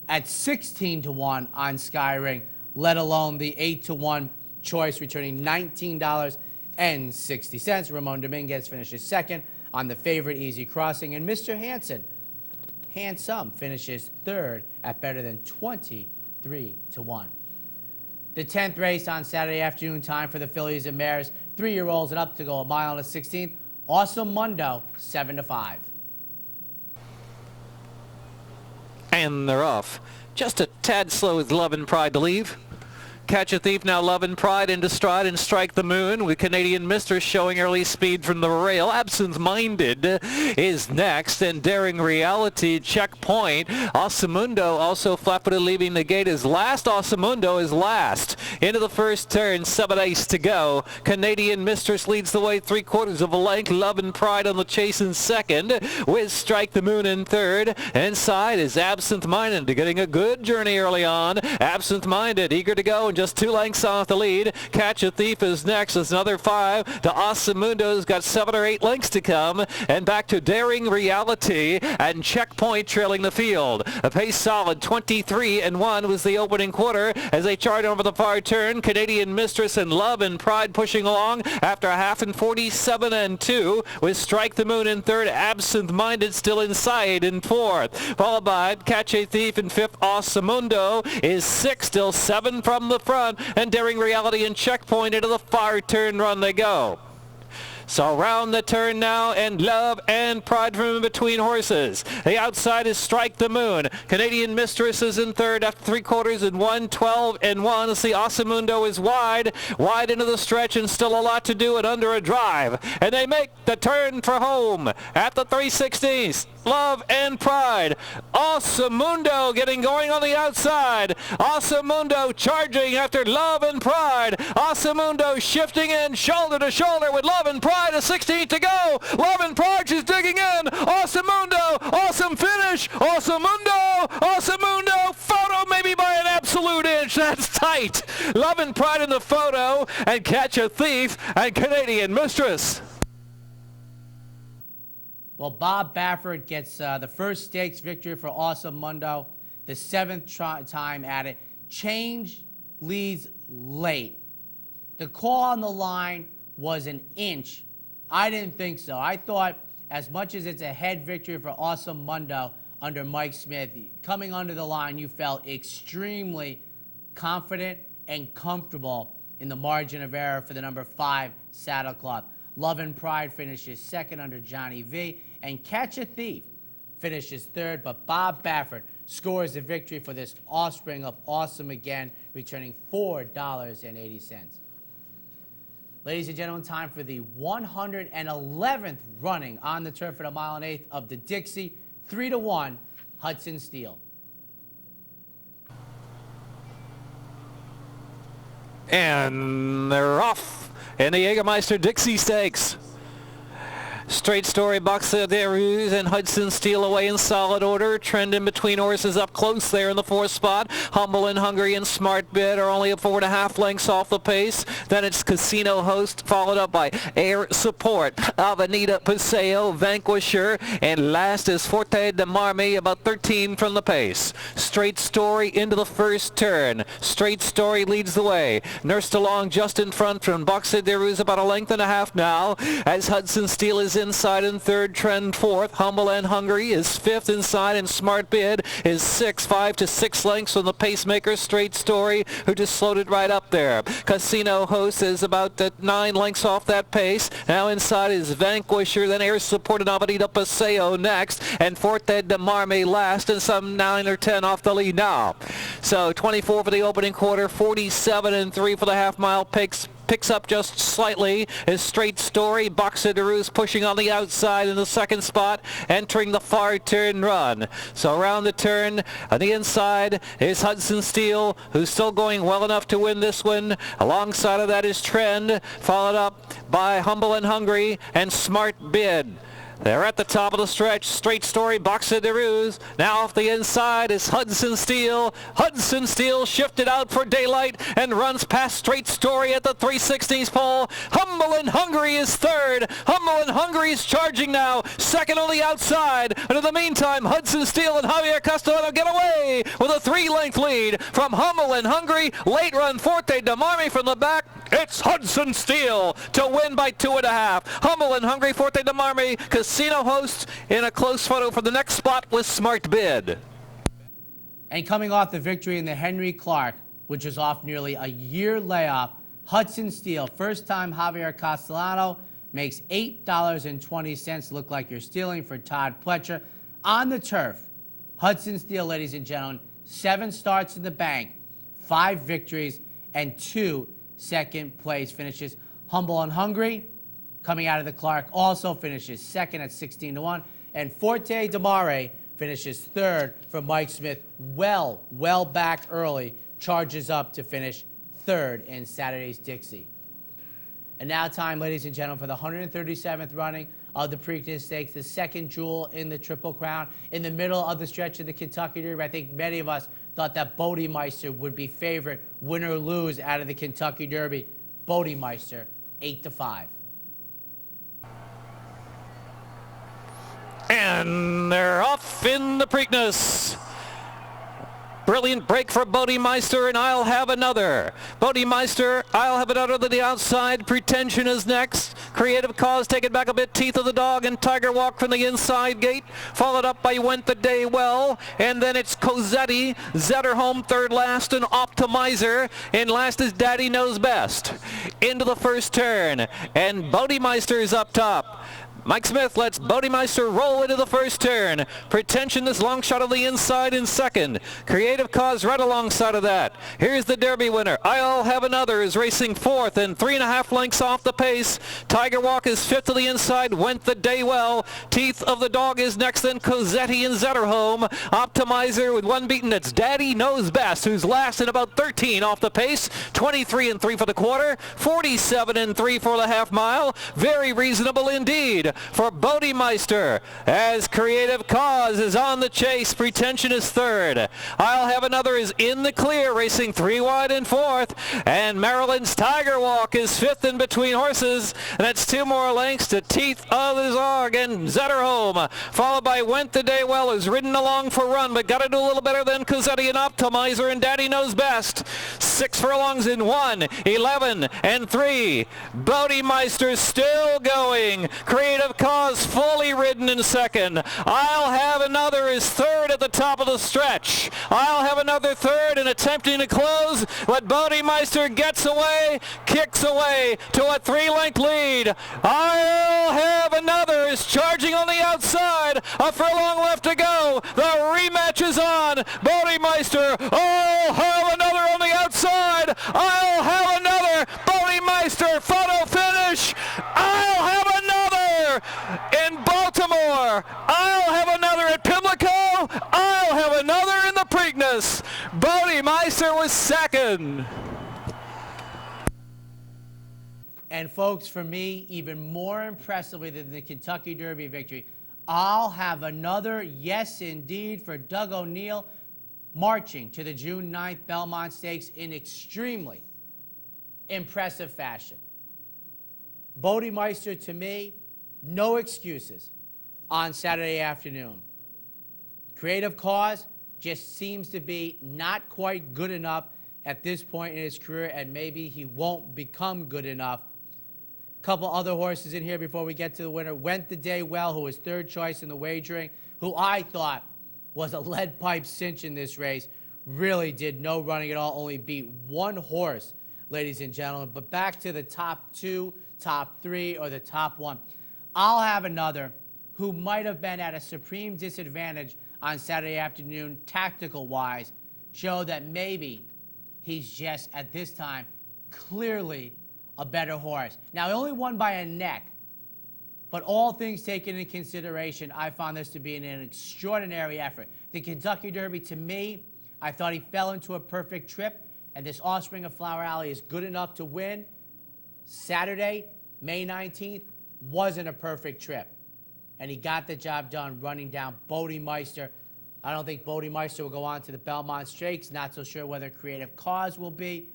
at 16-1 on Sky Ring, let alone the 8-1 choice, returning $19.60. Ramon Dominguez finishes second on the favorite Easy Crossing, and Mr. Handsome finishes third at better than 23-1. The 10th race on Saturday afternoon time for the fillies and mares, 3-year-olds and up to go a mile and a 16th. Awesome Mundo, 7-5. And they're off. Just a tad slow with Love and Pride to leave. Catch a Thief, now Love and Pride into stride and Strike the Moon with Canadian Mistress showing early speed from the rail. Absent Minded is next, and Daring Reality checkpoint. Asamundo also flat-footed leaving the gate is last. Asamundo is last. Into the first turn, 7 ace to go. Canadian Mistress leads the way 3/4 of a length. Love and Pride on the chase in second with Strike the Moon in third. Inside is Absent Minded getting a good journey early on. Absent Minded eager to go. just 2 lengths off the lead. Catch a Thief is next. There's another 5 to Asamundo's got 7 or 8 lengths to come. And back to Daring Reality and Checkpoint trailing the field. A pace solid 23-1 was the opening quarter as they chart over the far turn. Canadian Mistress and Love and Pride pushing along after a half, and 47-2 with Strike the Moon in third. Absent Minded still inside in fourth. Followed by Catch a Thief in fifth. Asamundo is sixth, still 7 from the front. And Daring Reality and Checkpoint into the far turn run they go. So round the turn now, and Love and Pride from in between horses. The outside is Strike the Moon. Canadian Mistress is in third after 3 quarters and 1:12-1. Let's see, Asamundo is wide into the stretch, and still a lot to do and under a drive. And they make the turn for home at the 3/16. Love and Pride. Asamundo getting going on the outside. Asamundo charging after Love and Pride. Asamundo shifting in shoulder to shoulder with Love and Pride. A 16th to go. Love and Pride, she's digging in. Asamundo, awesome finish. Asamundo, photo maybe by an absolute inch. That's tight. Love and Pride in the photo, and Catch a Thief and Canadian Mistress. Well, Bob Baffert gets the first stakes victory for Asamundo, the 7th time at it. Change leads late. The call on the line was an inch. I didn't think so. I thought, as much as it's a head victory for Asamundo under Mike Smith, coming under the line, you felt extremely confident and comfortable in the margin of error for the number 5 Saddlecloth. Love and Pride finishes second under Johnny V, and Catch a Thief finishes third, but Bob Baffert scores the victory for this offspring of Awesome Again, returning $4.80. Ladies and gentlemen, time for the 111th running on the turf at 1 1/8 of the Dixie. 3-1, Hudson Steel. And they're off in the Jägermeister Dixie Stakes. Straight Story, Boxer de Ruse, and Hudson Steel away in solid order. Trend in between horses up close there in the 4th spot. Humble and Hungry and Smart Bid are only 4.5 lengths off the pace. Then it's Casino Host, followed up by Air Support, Avenida Paseo, Vanquisher, and last is Forte de Marme, about 13 from the pace. Straight Story into the first turn. Straight Story leads the way. Nursed along just in front from Boxer de Ruse, about 1.5 lengths now, as Hudson Steel is inside in third, Trend fourth. Humble and Hungry is fifth inside, and Smart Bid is sixth, 5 to 6 lengths from the pacemaker Straight Story, who just floated right up there. Casino Host is about 9 lengths off that pace. Now inside is Vanquisher, then Air Support and Avenida Paseo next, and Forte de Marme last, and some 9 or 10 off the lead now. So 24 for the opening quarter, 47-3 for the half-mile picks up just slightly is Straight Story. Boxer de Ruse pushing on the outside in the 2nd spot, entering the far turn run. So around the turn on the inside is Hudson Steel, who's still going well enough to win this one. Alongside of that is Trend, followed up by Humble and Hungry and Smart Bid. They're at the top of the stretch. Straight Story, Boxer de Ruse. Now off the inside is Hudson Steel. Hudson Steel shifted out for daylight and runs past Straight Story at the 3/16 pole. Humble and Hungry is third. Humble and Hungry is charging now. Second on the outside. And in the meantime, Hudson Steel and Javier Castellano get away with a 3-length lead from Humble and Hungry. Late run Forte de Marme from the back. It's Hudson Steel to win by 2.5. Humble and Hungry, Forte de Marme. Casino Host in a close photo for the next spot with Smart Bid. And coming off the victory in the Henry Clark, which was off nearly a year layoff, Hudson Steel, first time Javier Castellano, makes $8.20. Look like you're stealing for Todd Pletcher. On the turf, Hudson Steel, ladies and gentlemen, 7 starts in the bank, 5 victories, and 2 second place finishes. Humble and Hungry, coming out of the Clark, also finishes second at 16-1. And Forte de Marme finishes third for Mike Smith. Well back early, charges up to finish third in Saturday's Dixie. And now time, ladies and gentlemen, for the 137th running of the Preakness Stakes, the second jewel in the Triple Crown, in the middle of the stretch of the Kentucky Derby. I think many of us thought that Bodemeister would be favorite, win or lose, out of the Kentucky Derby. Bodemeister, 8-5. And they're off in the Preakness. Brilliant break for Bodemeister, and I'll have another. Bodemeister, I'll have another to the outside. Pretension is next. Creative Cause taken back a bit. Teeth of the Dog and Tiger Walk from the inside gate. Followed up by Went the Day Well. And then it's Cosetti, Zetterholm third last, and Optimizer. And last is Daddy Knows Best. Into the first turn. And Bodemeister is up top. Mike Smith lets Bodemeister roll into the first turn. Pretension, this long shot on the inside in second. Creative Cause right alongside of that. Here's the Derby winner. I'll Have Another is racing fourth and 3.5 lengths off the pace. Tiger Walk is fifth to the inside. Went the Day Well. Teeth of the Dog is next, then Cosetti and Zetterholm. Optimizer with one beaten. It's Daddy Knows Best, who's last in about 13 off the pace. 23 and 3 for the quarter. 47 and 3 for the half mile. Very reasonable indeed for Bodemeister, as Creative Cause is on the chase. Pretension is third. I'll Have Another is in the clear, racing 3 wide and fourth. And Maryland's Tiger Walk is fifth in between horses. And that's 2 more lengths to Teeth of the Dog and Zetterholm, followed by Went the Day Well, who's ridden along for run, but got to do a little better than Cosetti and Optimizer, and Daddy Knows Best. 6 furlongs in 1, 11 and 3. Bodemeister still going. Creative Cause fully ridden in second. I'll Have Another is third at the top of the stretch. I'll Have Another third and attempting to close, but Bodemeister gets away, kicks away to a 3-length lead. I'll Have Another is charging on the outside. A furlong left to go. The rematch is on. Bodemeister, I'll Have Another on the outside. I'll Have Another. Bodemeister, photo finish. I'll Have Another in Baltimore. I'll Have Another at Pimlico. I'll Have Another in the Preakness. Bodemeister was second. And folks, for me, even more impressively than the Kentucky Derby victory, I'll Have Another, yes indeed, for Doug O'Neill, marching to the June 9th Belmont Stakes in extremely impressive fashion. Bodemeister, to me, no excuses on Saturday afternoon. Creative Cause just seems to be not quite good enough at this point in his career, and maybe he won't become good enough. A couple other horses in here before we get to the winner. Went the Day Well, who was third choice in the wagering, who I thought was a lead pipe cinch in this race. Really did no running at all, only beat one horse, ladies and gentlemen. But back to the top 2, top 3, or the top 1. I'll Have Another, who might have been at a supreme disadvantage on Saturday afternoon, tactical-wise, showed that maybe he's just, at this time, clearly a better horse. Now, he only won by a neck, but all things taken into consideration, I found this to be an extraordinary effort. The Kentucky Derby, to me, I thought he fell into a perfect trip, and this Offspring of Flower Alley is good enough to win. Saturday, May 19th, wasn't a perfect trip, and he got the job done running down Bodemeister. I don't think Bodemeister will go on to the Belmont Stakes. Not so sure whether Creative Cause will be,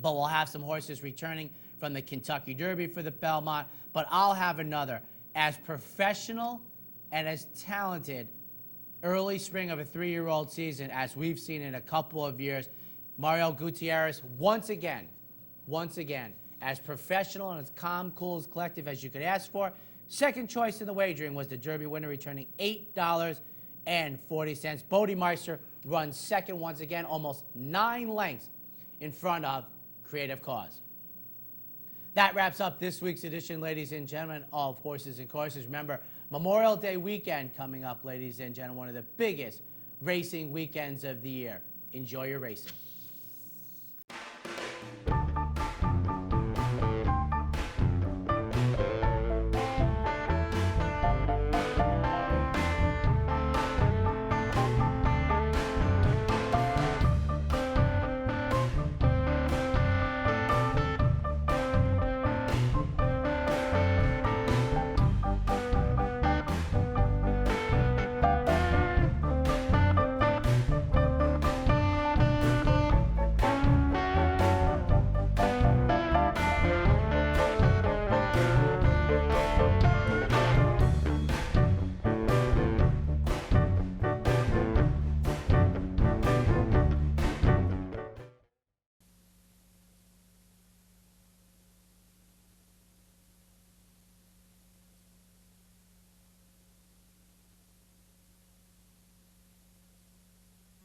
but we'll have some horses returning from the Kentucky Derby for the Belmont. But I'll Have Another, as professional and as talented early spring of a 3-year-old season as we've seen in a couple of years. Mario Gutierrez, once again, as professional and as calm, cool, as collective as you could ask for. Second choice in the wagering was the Derby winner, returning $8.40. Bodemeister runs second once again, almost 9 lengths in front of Creative Cause. That wraps up this week's edition, ladies and gentlemen, of Horses and Courses. Remember, Memorial Day weekend coming up, ladies and gentlemen, one of the biggest racing weekends of the year. Enjoy your racing.